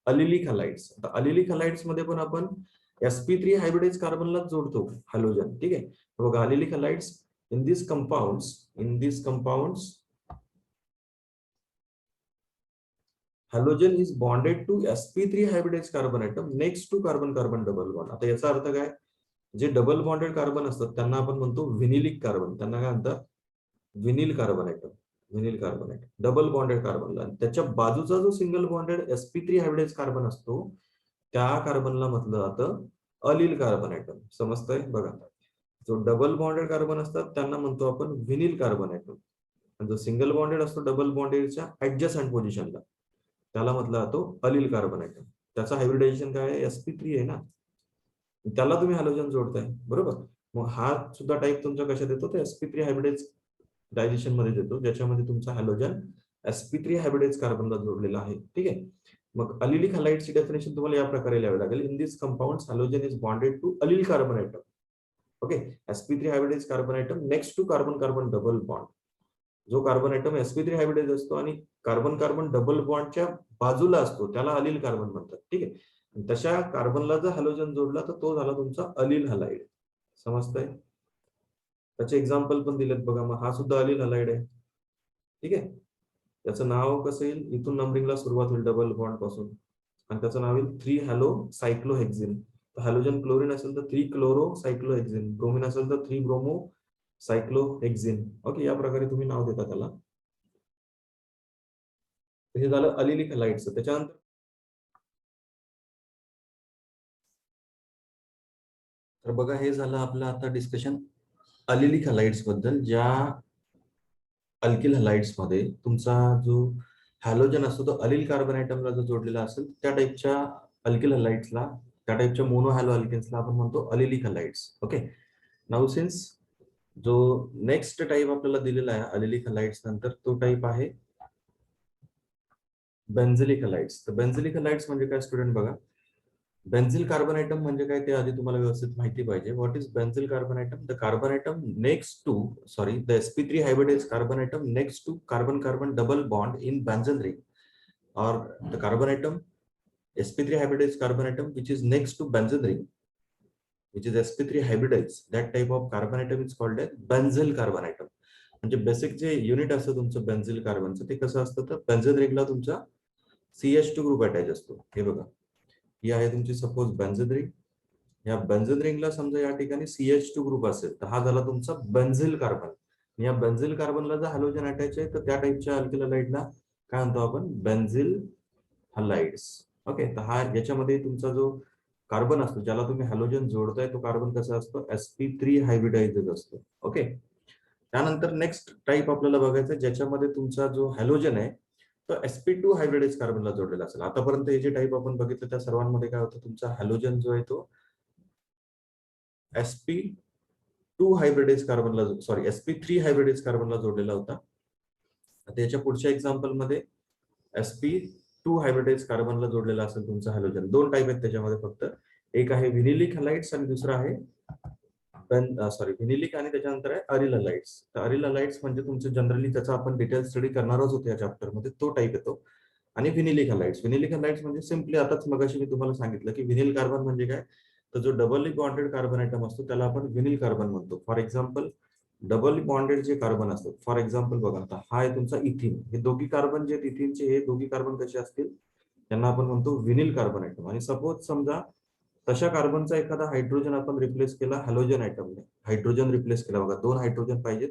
अलिलिक हॅलाइड्स. आता अलिलिक हॅलाइड्स मध्ये पण आपण sp3 हायब्रिडाइज कार्बनला जोडतो हॅलोजन. ठीक आहे. बघा allylic halides, in this compounds halogen is bonded to sp3 hybridize carbon atom next to carbon carbon double bond. आता याचा अर्थ काय, जे डबल बॉन्डेड कार्बन असतात त्यांना आपण म्हणतो व्हिनिलिक कार्बन. त्यांना काय म्हणतात, vinyl carbon atom, vinyl carbon atom double bonded कार्बनला. त्याच्या बाजूचा जो single bonded sp3 hybridize carbon असतो त्या कार्बनला म्हटलं जातं अलिल कार्बन ॲटम. समजतंय. बघा जो डबल बॉन्डेड कार्बन असतात त्यांना म्हणतो आपण व्हिनिल कार्बन ॲटम, आणि जो सिंगल बॉन्डेड असतो डबल बॉन्डेडच्या ऍडजस्टंट पोझिशनला त्याला म्हटलं जातो अलिल कार्बन ॲटम. त्याचा हायब्रिडायझेशन काय आहे, sp3 आहे ना, त्याला तुम्ही हॅलोजन जोडताय, बरोबर. मग हा सुद्धा टाईप तुमचा कशात येतो, ते sp3 हायब्रिडाइज डायजेशन मध्ये देतो, ज्याच्यामध्ये तुमचा हॅलोजन sp3 हायब्रिडाइज कार्बनला जोडलेला आहे. ठीक आहे. मग अलिलिक हॅलाइडची डेफिनेशन तुम्हाला या प्रकारे लिहावी लागेल, in this compounds halogen is bonded to allyl carbon atom. Okay, sp3 hybridize carbon atom next to carbon carbon double bond. जो कार्बन ॲटम sp3 हायब्रिडाइज असतो आणि कार्बन कार्बन डबल बॉन्डच्या बाजूला असतो त्याला अलिल कार्बन म्हणतात. ठीक आहे. तशा कार्बनला जर हॅलोजन जोडला तर तो झाला तुमचा अलील हलाइड. समजतंय? त्याचे एक्झाम्पल पण दिलेत बघा. मग हा सुद्धा अलील हलाइड आहे. ठीक आहे. त्याचं नाव कसं येईल, इथून नंबरिंगला सुरुवात होईल डबल बॉन्ड पासून, आणि त्याचं नाव येईल 3 हॅलो सायक्लोहेक्झिन. हॅलोजन क्लोरीन असेल तर 3 क्लोरो सायक्लोहेक्झिन, ब्रोमीन असेल तर 3 ब्रोमो सायक्लोहेक्झिन. ओके, या प्रकारे तुम्ही नाव देता त्याला. हे झालं अलिलिक हलाइडचं. त्याच्यानंतर तर बघा, हे झालं आपलं आता डिस्कशन अलिलिक हलाइड्स बद्दल. ज्या अल्किल हलाइड्स मध्ये तुमचा जो हॅलोजन असतो तो अलिल कार्बन आयटमला जो जोडलेला असेल त्या टाईपच्या अल्किल हलाइड्सला, त्या टाईपच्या मोनो हॅलो अल्केन्सला आपण म्हणतो अलिलिक हलाइड्स. ओके, नाऊ सिन्स जो नेक्स्ट टाईप आपल्याला दिलेला आहे अलिलिक हलाइड्स नंतर, तो टाईप आहे बेन्झिलिक हलाइड्स. तर बेन्झिलिक हलाइड्स म्हणजे काय स्टुडंट बघा, बेन्झिल कार्बन आयटम म्हणजे काय ते आधी तुम्हाला व्यवस्थित माहिती पाहिजे. What is benzyl carbon atom? The carbon atom next to the sp3 hybridized carbon atom next to carbon carbon double bond in benzene ring, or the carbon atom sp3 hybridized carbon atom which is next to benzene ring, which is sp3 hybridized, that type of carbon atom is called as benzyl carbon atom. म्हणजे बेसिक जे युनिट असतं तुमचं बेन्झिल कार्बनचं ते कसं असतं, तर बेन्झिन रिंगला तुमचा CH2 ग्रुप अटॅच असतो. हे बघा, ही आहे तुमची सपोज बेन्झिन रिंग. या बेन्झिन रिंगला समजा या ठिकाणी CH2 ग्रुप असेल तर हा झाला तुमचा बेन्झिल कार्बन. या बेन्झिल कार्बनला जर हॅलोजन अटॅच आहे तर त्या टाईपच्या अल्किल हलाइडला काय म्हणतो आपण, बेन्झिल हलाइड्स. ओके, तर हा याच्यामध्ये तुमचा जो कार्बन असतो ज्याला तुम्ही हॅलोजन जोडताय तो कार्बन कसा असतो, sp3 हायब्रिडाइज्ड असतो. ओके, त्यानंतर नेक्स्ट टाईप आपल्याला बघायचं ज्याच्यामध्ये तुमचा जो हॅलोजन आहे तो sp2 हायब्रिडाइज कार्बनला जोडलेला असेल. आतापर्यंत हे जे टाईप आपण बघितलं त्या सर्वांमध्ये काय होतं, तुमचा हॅलोजन जो आहे तो sp2 hybridise कार्बनला, sorry sp3 hybridise कार्बनला जोडलेला होता. आता याच्या पुढच्या एक्झाम्पल मध्ये sp2 हायब्रिडाइज कार्बनला जोडलेला असेल तुमचा हॅलोजन. दोन टाईप आहेत त्याच्यामध्ये फक्त, एक आहे व्हिनिलिक हलाइड्स आणि दुसरा आहे व्हिनिलिक आणि त्याच्यानंतर आहे अरिल हलाइड्स. तर अरिल हलाइड्स म्हणजे तुमचे जनरली त्याचा आपण डिटेल स्टडी करणारच होतो या चॅप्टर मध्ये, तो टाईप येतो. आणि व्हिनिलिक हलाइड्स म्हणजे सिम्पली आताच मगाशी मी तुम्हाला सांगितलं की व्हिनिल कार्बन म्हणजे काय, तर जो डबली बॉन्डेड कार्बन आयटम असतो त्याला आपण व्हिनिल कार्बन म्हणतो. फॉर एक्झाम्पल डबल बॉन्डेड जे कार्बन असतात, फॉर एक्झाम्पल बघा आता हा आहे तुमचा इथिन. हे दोघी कार्बन जे इथिनचे हे दोघी कार्बन कसे असतील त्यांना आपण म्हणतो व्हिनिल कार्बन आयटम. आणि सपोज समजा तशा कार्बनचा एखादा हायड्रोजन आपण रिप्लेस केला हॅलोजन आयटमने, हायड्रोजन रिप्लेस केला बघा, 2 हायड्रोजन पाहिजेत,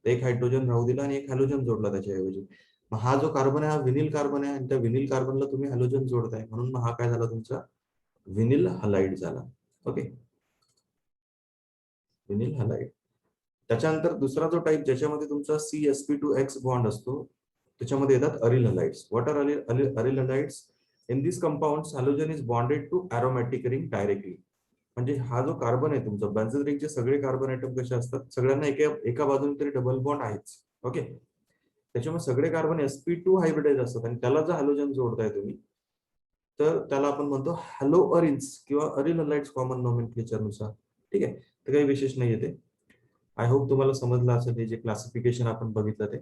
एक हायड्रोजन राहू दिला आणि एक हॅलोजन जोडला त्याच्याऐवजी. मग हा जो कार्बन आहे हा व्हिनिल कार्बन आहे आणि त्या व्हिनिल कार्बनला तुम्ही हॅलोजन जोडताय म्हणून मग हा काय झाला तुमचा व्हिनिल हलाइड झाला. Okay, vinyl halide. त्याच्यानंतर दुसरा जो टाईप ज्याच्यामध्ये तुमचा CsP2X बॉन्ड असतो त्याच्यामध्ये येतात aryl halides. What are aryl halides? In this compounds halogen is bonded to aromatic ring directly. म्हणजे हा जो कार्बन आहे तुमचा बेन्झिन रिंगचे सगळे कार्बन आयटम कसे असतात, सगळ्यांना एका बाजूने तरी डबल बॉन्ड आहेच. ओके, त्याच्यामुळे सगळे कार्बन sp2 हायब्रिडाइज असतात आणि त्याला जर हॅलोजन जोडताय तुम्ही तर त्याला आपण म्हणतो हॅलो अरिल्स किंवा अरिल हलाइड्स कॉमन नॉमेनक्लेचर नुसार. ठीक आहे, तर काही विशेष नाही येते. आय होप तुम्हाला समजलं असेल हे जे क्लासिफिकेशन आपण बघितलं ते.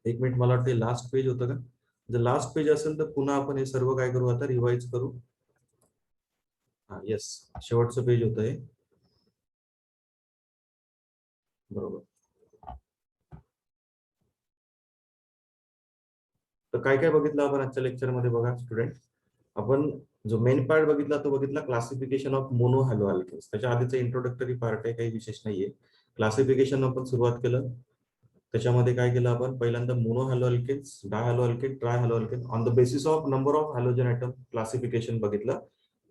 एक मिनिट, मला वाटते लास्ट पेज होतं का? जर लास्ट पेज असेल तर पुन्हा आपण हे सर्व काय करू आता रिवाइज करू. हा येस, शेवटचं पेज होतं हे, बरोबर. तर काय काय बघितलं आपण आजच्या लेक्चरमध्ये बघा स्टुडंट. आपण जो मेन पार्ट बघितला तो बघितला classification of monohaloalkanes. त्याच्या आधीचा इंट्रोडक्टरी पार्ट आहे, काही विशेष नाहीये. क्लासिफिकेशन आपण सुरुवात केलं, त्याच्यामध्ये काय केलं आपण पहिल्यांदा monohaloalkanes, dihaloalkane, trihaloalkane on the basis of number of halogen atom classification बघितलं.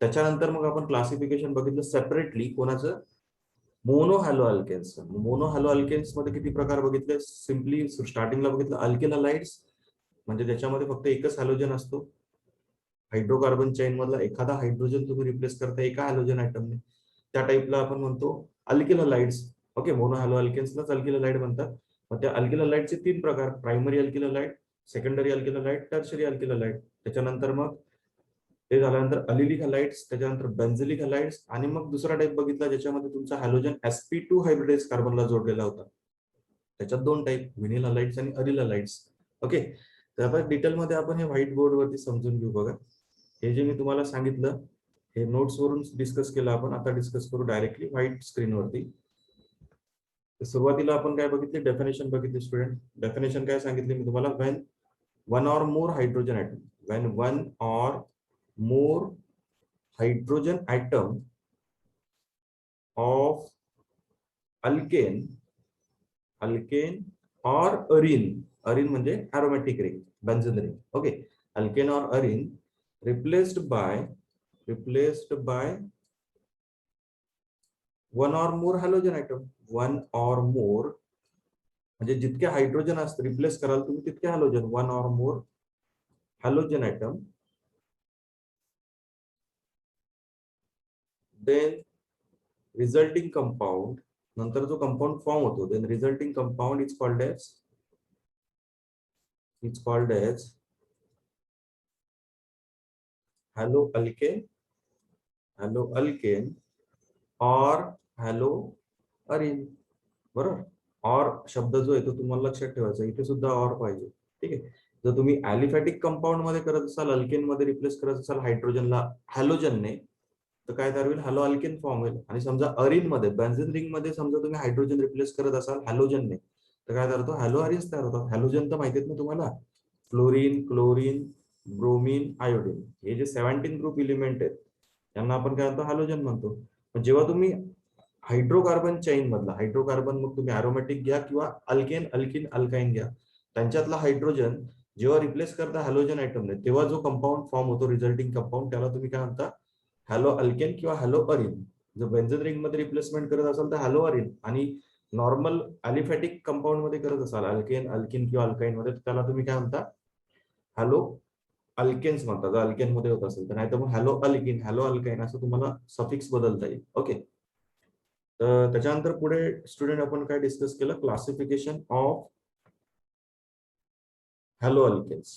त्याच्यानंतर मग आपण क्लासिफिकेशन बघितलं सेपरेटली कोणाचं, monohaloalkanes. Monohaloalkanes मध्ये किती प्रकार बघितले, सिम्पली स्टार्टिंगला बघितलं अल्किल हलाइड्स म्हणजे त्याच्यामध्ये फक्त एकच हॅलोजन असतो. हायड्रोकार्बन चेन मधला एखादा हायड्रोजन तुम्ही रिप्लेस करता एका हॅलोजन आयटमने, त्या टाइपला आपण म्हणतो अल्किल हलाइड्स. ओके, मोनो हॅलो अल्केन्सलाच अल्किल हलाइड म्हणतात. मग त्या अल्किल हलाइडचे 3 प्रकार, primary alkyl halide, secondary alkyl halide, tertiary alkyl halide. त्याच्यानंतर मग ते झाल्यानंतर अलिलिक हलाइड्स, त्याच्यानंतर बेन्झिलिक हलाइड्स आणि मग दुसरा टाइप बघितला ज्याच्यामध्ये तुमचा हॅलोजन sp2 हायब्रिडाइज कार्बनला जोडलेला होता. त्याच्यात 2 टाइप, व्हिनिल हलाइड्स आणि अरिल हलाइड्स. ओके, तर आता डिटेलमध्ये आपण हे व्हाईट बोर्ड वरती समजून घेऊ बघा. हे जे मी तुम्हाला सांगितलं हे नोट्स वरून डिस्कस केलं आपण. आता डिस्कस करू डायरेक्टली व्हाईट स्क्रीन वरती. सुरुवातीला आपण काय बघितले, डेफिनेशन बघितली स्टुडंट. डेफिनेशन काय सांगितली मी तुम्हाला, when one or more hydrogen atom, when one or more hydrogen atom of alkane or arene म्हणजे aromatic ring, benzene ring. Okay, alkane or arene replaced by one or more halogen item. One or मोर म्हणजे जितके हायड्रोजन असतात रिप्लेस कराल तुम्ही तितके halogen. One or more halogen atom, then resulting compound, नंतर जो कंपाऊंड फॉर्म होतो, then resulting compound is called as haloalkane or haloarene. बरोबर. और शब्द जो आहे तो तुम्हाला लक्षात ठेवायचा, इथे सुद्धा और पाहिजे. ठीक आहे. जर तुम्ही ॲलिफॅटिक कंपाऊंड मध्ये करत असाल, अल्केन मध्ये रिप्लेस करत असाल हायड्रोजनला हॅलोजनने, तर काय तयार होईल, हॅलो अल्केन फॉर्म होईल. आणि समजा अरीन मध्ये, बेन्झीन रिंग मध्ये समजा तुम्ही हायड्रोजन रिप्लेस करत असाल हॅलोजनने, तर काय तयार होतो, हॅलो अरीन्स तयार होतात. हॅलोजन तर माहितीत ना तुम्हाला, फ्लोरीन, क्लोरीन, ब्रोमीन, आयोडीन, हे जे 17 ग्रुप एलिमेंट आहेत त्यांना आपण काय म्हणतो, हॅलोजन म्हणतो. जेव्हा तुम्ही हायड्रोकार्बन चेन मधला हायड्रोकार्बन, मग तुम्ही अरोमॅटिक घ्या किंवा अल्केन, अल्किन, अल्काइन घ्या, त्यांच्यातला हायड्रोजन जेव्हा रिप्लेस करता हॅलोजन आयटमने, तेव्हा जो कंपाऊंड फॉर्म होतो रिझल्टिंग कंपाऊंड, त्याला तुम्ही काय म्हणता, हॅलो अल्केन किंवा हॅलो अरीन. जर बेन्झीन रिंग मध्ये रिप्लेसमेंट करत असाल तर हॅलो अरीन, आणि नॉर्मल अलिफॅटिक कंपाऊंड मध्ये करत असाल अल्केन, अल्किन किंवा अल्काइन मध्ये, त्याला तुम्ही काय म्हणता, हॅलो अल्केन्स म्हणतात. जर अल्केन मध्ये होत असेल तर, नाही तर मग हॅलो अल्किन, हॅलो अल्काइन असं तुम्हाला सफिक्स बदलता येईल. ओके. तर त्याच्यानंतर पुढे स्टुडंट आपण काय डिस्कस केलं, क्लासिफिकेशन ऑफ हॅलो अल्केन्स.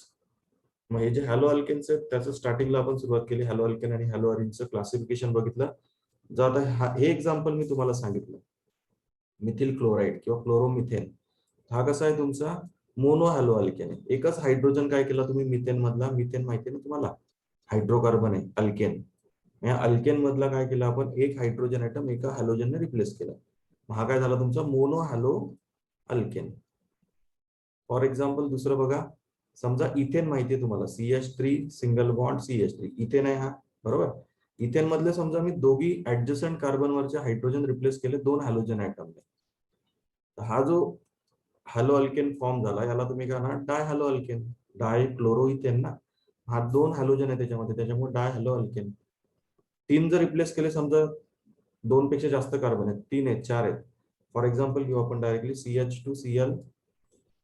मग हे जे हॅलो अल्केन्स आहेत त्याचं स्टार्टिंगला आपण सुरुवात केली, हॅलो अल्केन आणि हॅलो अरीनचं क्लासिफिकेशन बघितलं. जर आता हे एक्झाम्पल मी तुम्हाला सांगितलं, मिथिल क्लोराइड किंवा क्लोरोमिथेन, हा कसा आहे तुमचा मोनो हॅलो अल्केन आहे. एकच हायड्रोजन काय केला तुम्ही मिथेन मधला, मिथेन माहिती आहे ना तुम्हाला, हायड्रोकार्बन आहे अल्केन. या अल्केन मधला काय केलं आपण, एक हायड्रोजन आयटम एका हॅलोजनने रिप्लेस केला. हा काय झाला तुमचा mono hello alkane. For example दुसरं बघा, समजा इथेन माहितीये तुम्हाला, CH3 single bond CH3, ethane आहे हा, बरोबर. इथेन मधले समजा मी दोघी ऍडजस्टंट कार्बनवरचे हायड्रोजन रिप्लेस केले दोन हॅलोजन आयटमने, हा जो हॅलो अल्केन फॉर्म झाला याला तुम्ही काय म्हणा, डाय हॅलो अल्केन. डाय क्लोरो इथेन ना, हा दोन हॅलोजन आहे त्याच्यामध्ये, त्याच्यामुळे डाय हॅलो अल्केन. तीन जर रिप्लेस केले, समजा दोन पेक्षा जास्त कार्बन आहेत, तीन आहेत, चार आहेत, फॉर एक्झाम्पल घेऊ आपण डायरेक्टली CH2Cl,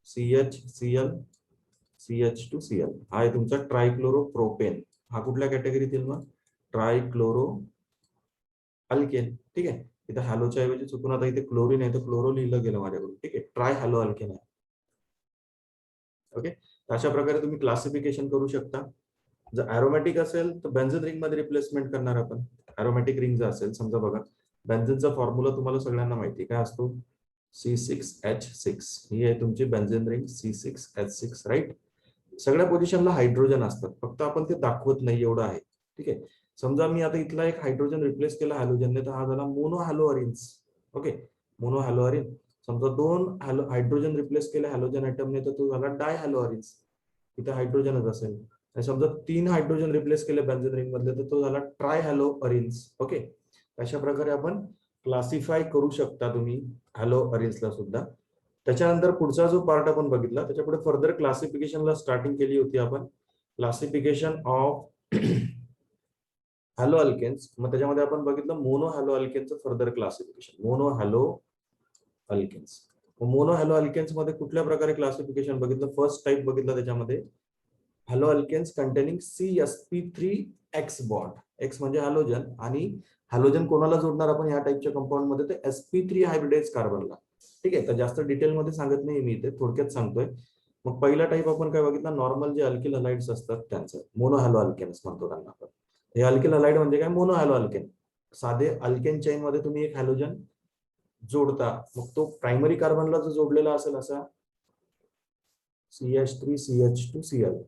CHCl, CH2Cl, हा आहे तुमचा ट्रायक्लोरोप्रोपेन. हा कुठल्या कॅटेगरीत येईल मग, ट्रायक्लोरो अल्केन. ठीक आहे. इथे हॅलोच्या ऐवजी चुकून आता इथे क्लोरीन आहे तर क्लोरो लिहिलं गेलं माझ्याकडून. ठीक आहे, ट्राय हॅलो अल्केन आहे. ओके. अशा प्रकारे तुम्ही क्लासिफिकेशन करू शकता. जर अरोमॅटिक असेल तर बेन्झीन रिंग मध्ये रिप्लेसमेंट करणार आपण. अरोमॅटिक रिंग जर असेल, समजा बघा बेन्झीनचा फॉर्म्युला तुम्हाला सगळ्यांना माहिती काय असतो, C6H6, ही आहे तुमची बेन्झीन रिंग, C6H6, राईट. सगळ्या पोझिशनला हायड्रोजन असतात, फक्त आपण ते दाखवत नाही एवढं आहे. ठीक आहे. समजा मी आता इथला एक हायड्रोजन रिप्लेस केला हॅलोजनने, तर हा झाला मोनो हॅलो अरीन्स. ओके, मोनो हॅलो अरीन. समजा दोन हायड्रोजन रिप्लेस केले हॅलोजन आयटमने, तर तो झाला डाय हॅलो अरीन्स, इथे हायड्रोजनच असेल. आणि समजा तीन हायड्रोजन रिप्लेस केले बेन्झीन रिंग मधले, तर तो झाला ट्राय हॅलो अरीन्स. ओके. अशा प्रकारे आपण क्लासिफाय करू शकता तुम्ही हॅलो अरीन्सला सुद्धा. त्याच्यानंतर पुढचा जो पार्ट आपण बघितला, त्याच्यापुढे फर्दर क्लासिफिकेशनला स्टार्टिंग केली होती आपण, क्लासिफिकेशन ऑफ हॅलो अल्केन्स. मग त्याच्यामध्ये आपण बघितलं मोनो हॅलो अल्केनचं further classification, monohaloalkanes. Monohaloalkanes मध्ये कुठल्या प्रकारे क्लासिफिकेशन बघितलं, फर्स्ट टाइप बघितलं त्याच्यामध्ये, haloalkanes containing CsP3X bond. X म्हणजे हॅलोजन, आणि हॅलोजन कोणाला जोडणार आपण या टाइपच्या कंपाऊंड मध्ये, ते sp3 हायब्रिडाइज कार्बनला. ठीक आहे. तर जास्त डिटेल मध्ये सांगत नाही मी इथे, थोडक्यात सांगतोय. मग पहिला टाइप आपण काय बघितला, नॉर्मल जे अल्किल हलाइड्स असतात त्यांचं, मोनो हॅलो अल्केन्स म्हणतो त्यांना आपण. हे अल्किल हलाइड म्हणजे काय, मोनो हॅलो अल्केन. साधे अल्केन चेन मध्ये तुम्ही एक हॅलोजन जोडता, मग तो प्रायमरी कार्बनला जो जोडलेला असेल असा CH3CH2Cl,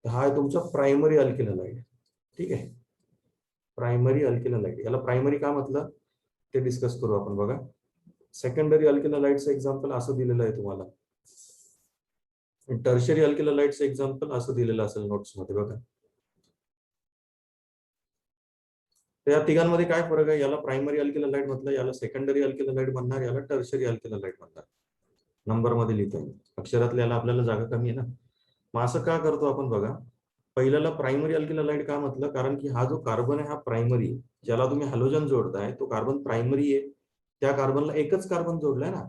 हा आहे तुमचा प्रायमरी अल्किल हलाइड. ठीक आहे. प्रायमरी अल्किल हलाइड, याला प्रायमरी का म्हटलं ते डिस्कस करू आपण. बघा, सेकंडरी अल्किल हलाइडचं एक्झाम्पल असं दिलेलं आहे तुम्हाला. टर्शरी अल्किल हलाइडचं एक्झाम्पल असं दिलेलं असेल नोट्स मध्ये. बघा, त्या तिघांमध्ये काय फरक आहे? याला प्रायमरी अल्किल हलाइड म्हटलं, याला सेकंडरी अल्किल हलाइड म्हणणार, याला टर्शरी अल्किल हलाइड म्हणणार. नंबर मध्ये लिहितो मी, अक्षरातल्या याला आपल्याला जागा कमी आहे ना. मग असं का करतो आपण? बघा, पहिल्याला प्रायमरी अल्किल हलाइड का म्हटलं? कारण की हा जो कार्बन आहे हा प्रायमरी, ज्याला तुम्ही हॅलोजन जोडताय तो कार्बन प्रायमरी आहे. त्या कार्बनला एकच कार्बन जोडलाय ना.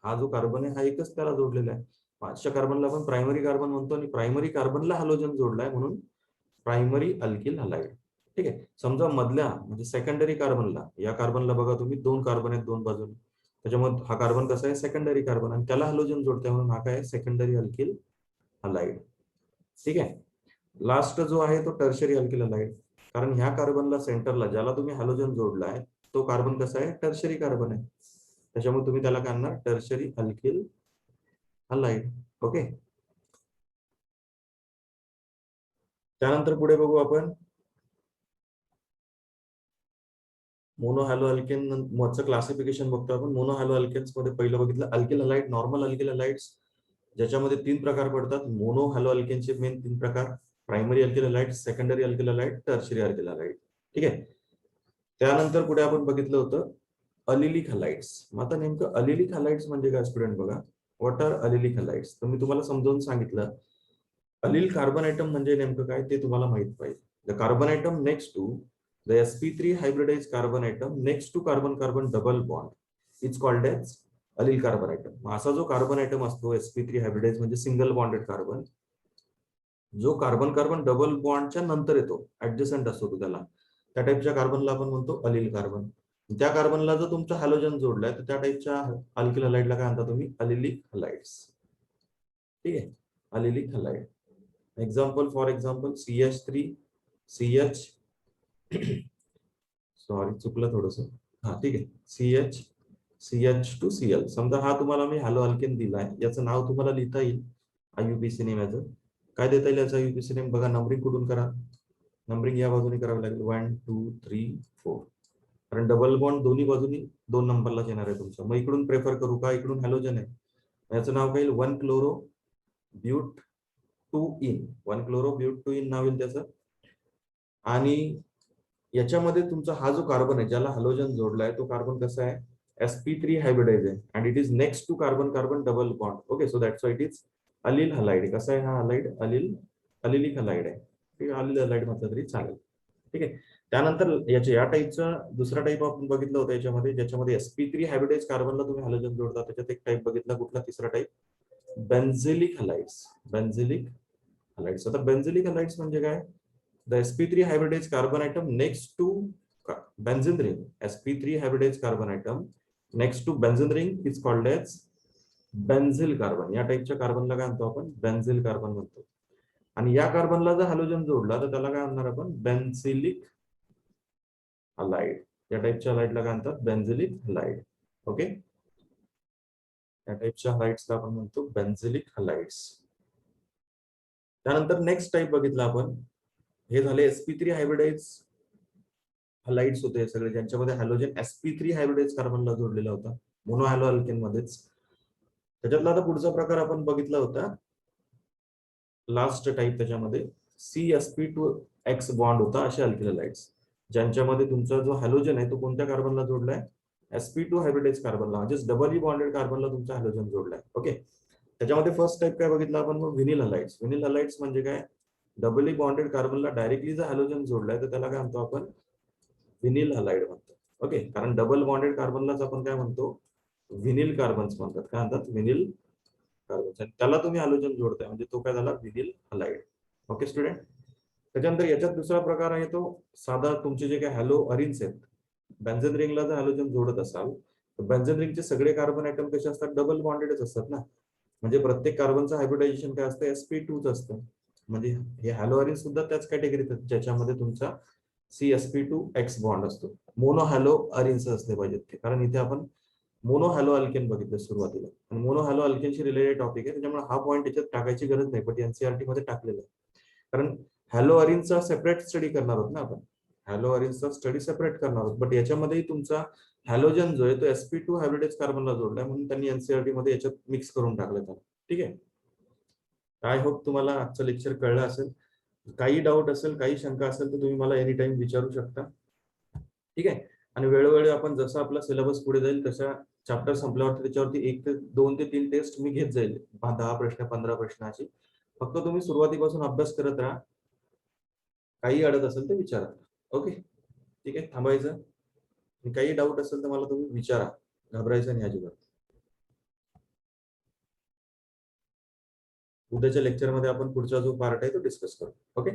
हा जो कार्बन आहे हा एकच त्याला जोडलेला आहे. 5च्या कार्बनला आपण प्रायमरी कार्बन म्हणतो आणि प्रायमरी कार्बनला हॅलोजन जोडलाय म्हणून प्रायमरी अल्किल हलाइड. ठीक आहे. समजा मधल्या म्हणजे सेकंडरी कार्बनला, या कार्बनला बघा तुम्ही 2 कार्बन आहेत 2 बाजूने, त्याच्यामध्ये हा कार्बन कसा आहे? सेकंडरी कार्बन, आणि त्याला हॅलोजन जोडते म्हणून हा काय? Secondary alkyl halide. ठीक आहे. लास्ट जो आहे तो टर्शरी अल्किल हलाइड, कारण ह्या कार्बनला सेंटरला ज्याला तुम्ही हॅलोजन जोडलाय तो कार्बन कसा आहे? टर्शरी कार्बन आहे, त्याच्यामुळे तुम्ही त्याला काय आणणार? Tertiary alkyl halide. ओके. त्यानंतर पुढे बघू आपण मोनो हॅलो अल्केन मधचं क्लासिफिकेशन बघतो आपण. मोनो हॅलो अल्केन्स मध्ये पहिलं बघितलं alkyl halide, normal alkyl halides, ज्याच्यामध्ये 3 प्रकार पडतात. मोनो हॅलो अल्केनचे मेन 3 प्रकार: primary alkyl halide, secondary alkyl halide, tertiary alkyl halide. ठीक आहे. त्यानंतर पुढे आपण बघितलं होतं अलिलिक हलाइड्स. मग आता नेमकं अलिलिक हलाइड्स म्हणजे काय स्टुडंट? बघा, व्हॉट आर अलिलिक हलाइड्स? तर मी तुम्हाला समजावून सांगितलं. अलिल कार्बन आयटम म्हणजे नेमकं काय ते तुम्हाला माहित पाहिजे. The carbon atom next to the sp3 hybridized carbon atom next to carbon carbon double bond it's called as allyl carbon atom. असा जो कार्बन आयटम असतो sp3 हायब्रिडाइज म्हणजे सिंगल बॉन्डेड कार्बन, जो कार्बन कार्बन डबल बॉन्डच्या नंतर येतो, ऍडजस्टंट असतो तो, त्याला त्या टाईपच्या कार्बनला आपण म्हणतो अलिल कार्बन. त्या कार्बनला जर तुमचा हॅलोजन जोडलाय तर त्या टाईपच्या अल्किल हलाइडला काय म्हणता तुम्ही? Allylic halides. ठीक आहे. Allylic halide example, for example CH3 CH sorry चुकलं थोडस, हा ठीक आहे, CH2Cl. समजा हा तुम्हाला मी हॅलो अल्केन दिलाय, याचं नाव तुम्हाला लिहिता येईल IUPAC नेम. याचं काय देता येईल? याचा IUPAC नेम बघा, नंबरिंग कुठून करा? नंबरिंग या बाजूने करावी लागेल, 1 2 3 4, कारण डबल बॉन्ड दोन्ही बाजूनी 2 नंबरलाच येणार आहे तुमचं. मग इकडून प्रेफर करू का? इकडून हॅलोजन आहे, याचं नाव काय येईल? 1 chlorobut 2 ene, 1 chlorobut 2 ene नाव येईल त्याचं. आणि याच्यामध्ये तुमचा हा जो कार्बन आहे ज्याला हॅलोजन जोडलाय तो कार्बन कसा आहे? sp3 हायब्रिडाइज आहे, and it is next to carbon carbon double bond. Okay, so that's why it is allyl halide. कसा आहे हा हलाइड? अलिलिक हलाइड आहे. ठीक आहे, अलिल हलाइड म्हटलं तरी चालेल. ठीक आहे. त्यानंतर या टाईपचा दुसरा टाईप आपण बघितलं होतं याच्यामध्ये, ज्याच्यामध्ये sp3 हायब्रिडाइज कार्बनला तुम्ही हॅलोजन जोडता. त्याच्यात एक टाईप बघितला, कुठला? तिसरा टाईप, बेन्झिलिक हलाइड्स. बेन्झिलिक हलाइड्स. आता बेन्झिलिक हलाइड्स म्हणजे काय? The sp3 hybridized carbon atom next to benzene ring, sp3 hybridized carbon atom next to benzene ring is called as benzyl carbon. या टाईपच्या कार्बनला काय म्हणतो आपण? बेन्झिल कार्बन म्हणतो. आणि या कार्बनला जर हॅलोजन जोडला तर त्याला काय म्हणणार आपण? बेन्झिलिक हलाइड. या टाईपच्या हलाइडला काय म्हणतात? बेन्झिलिक हलाइड. ओके, या टाईपच्या हलाइड्सला आपण म्हणतो बेन्झिलिक हलाइड्स. त्यानंतर नेक्स्ट टाईप बघितला आपण, हे झाले sp3 हायब्रिडाइज हलाइड्स होते सगळे, ज्यांच्यामध्ये हॅलोजन sp3 हायब्रिडाइज कार्बनला जोडलेला होता, मोनो हॅलो अल्केन मध्येच. त्याच्यातला आता पुढचा प्रकार आपण बघितला होता, लास्ट टाईप, त्याच्यामध्ये CsP2X बॉन्ड होता. असे अल्किल हलाइड्स ज्यांच्यामध्ये तुमचा जो हॅलोजन आहे तो कोणत्या कार्बनला जोडलाय? sp2 हायब्रिडाइज कार्बनला, म्हणजेच डबली बॉन्डेड कार्बनला तुमचा हॅलोजन जोडलाय. ओके. त्याच्यामध्ये फर्स्ट टाईप काय बघितला आपण? मग व्हिनिल हलाइड्स. व्हिनिल हलाइड्स म्हणजे काय? डबली बॉन्डेड कार्बनला डायरेक्टली जर हॅलोजन जोडलाय तर त्याला काय म्हणतो आपण? व्हिनिल हलाइड म्हणतो. ओके, कारण डबल बॉन्डेड कार्बनलाच आपण काय म्हणतो? व्हिनिल कार्बन्स म्हणतात. काय म्हणतात? Vinyl carbons. त्याला तुम्ही हॅलोजन जोडताय म्हणजे तो काय झाला? Vinyl halide. Okay student. त्याच्यानंतर याच्यात दुसरा प्रकार आहे तो साधा, तुमचे जे काही हॅलो अरिन्स आहेत, बेन्झेन रिंगला जर हॅलोजन जोडत असाल तर बेन्झेन रिंगचे सगळे कार्बन आयटम कसे असतात? डबल बॉन्डेडच असतात ना. म्हणजे प्रत्येक कार्बनचं हायब्रिडायझेशन काय असतं? sp2 असतं. म्हणजे हे हॅलो अरिन्स सुद्धा त्याच कॅटेगरीत आहेत, ज्याच्यामध्ये तुमचा CsP2X बॉन्ड असतो. मोनो हॅलो अरिन्स असले पाहिजेत ते, कारण इथे आपण मोनो हॅलो अल्केन बघितलं सुरुवातीला, आणि मोनो हॅलो अल्केनशी रिलेटेड टॉपिक आहे, त्याच्यामुळे हा पॉईंट याच्यात टाकायची गरज नाही, पण एनसीईआरटी मध्ये टाकलेला आहे. कारण हॅलो अरिनचा सेपरेट स्टडी करणार आहोत ना आपण. हॅलो अरिनचा स्टडी सेपरेट करणार आहोत, बट याच्यामध्येही तुमचा हॅलोजन जो आहे तो sp2 हायब्रिडेज कार्बनला जोडलाय, म्हणून त्यांनी एनसीईआरटी मध्ये याच्यात मिक्स करून टाकलं त्याला. ठीक आहे. आय होप तुम्हाला आजचं लेक्चर कळलं असेल. काही डाऊट असेल, काही शंका असेल तर तुम्ही मला एनी टाइम विचारू शकता. ठीक आहे. आणि वेळोवेळी आपण जसं आपला सिलेबस पुढे जाईल तशा चॅप्टर संपल्यावरती त्याच्यावरती 2 ते 3 टेस्ट मी घेत जाईल, 10 प्रश्न 15 प्रश्नाची. फक्त तुम्ही सुरुवातीपासून अभ्यास करत राहा. काही अडत असेल तर विचारा. ओके. ठीक आहे. थांबायचं. काही डाऊट असेल तर मला तुम्ही विचारा. घाबरायचं नाही अजिबात. उद्याच्या लेक्चरमध्ये आपण पुढचा जो पार्ट आहे तो डिस्कस करू. ओके.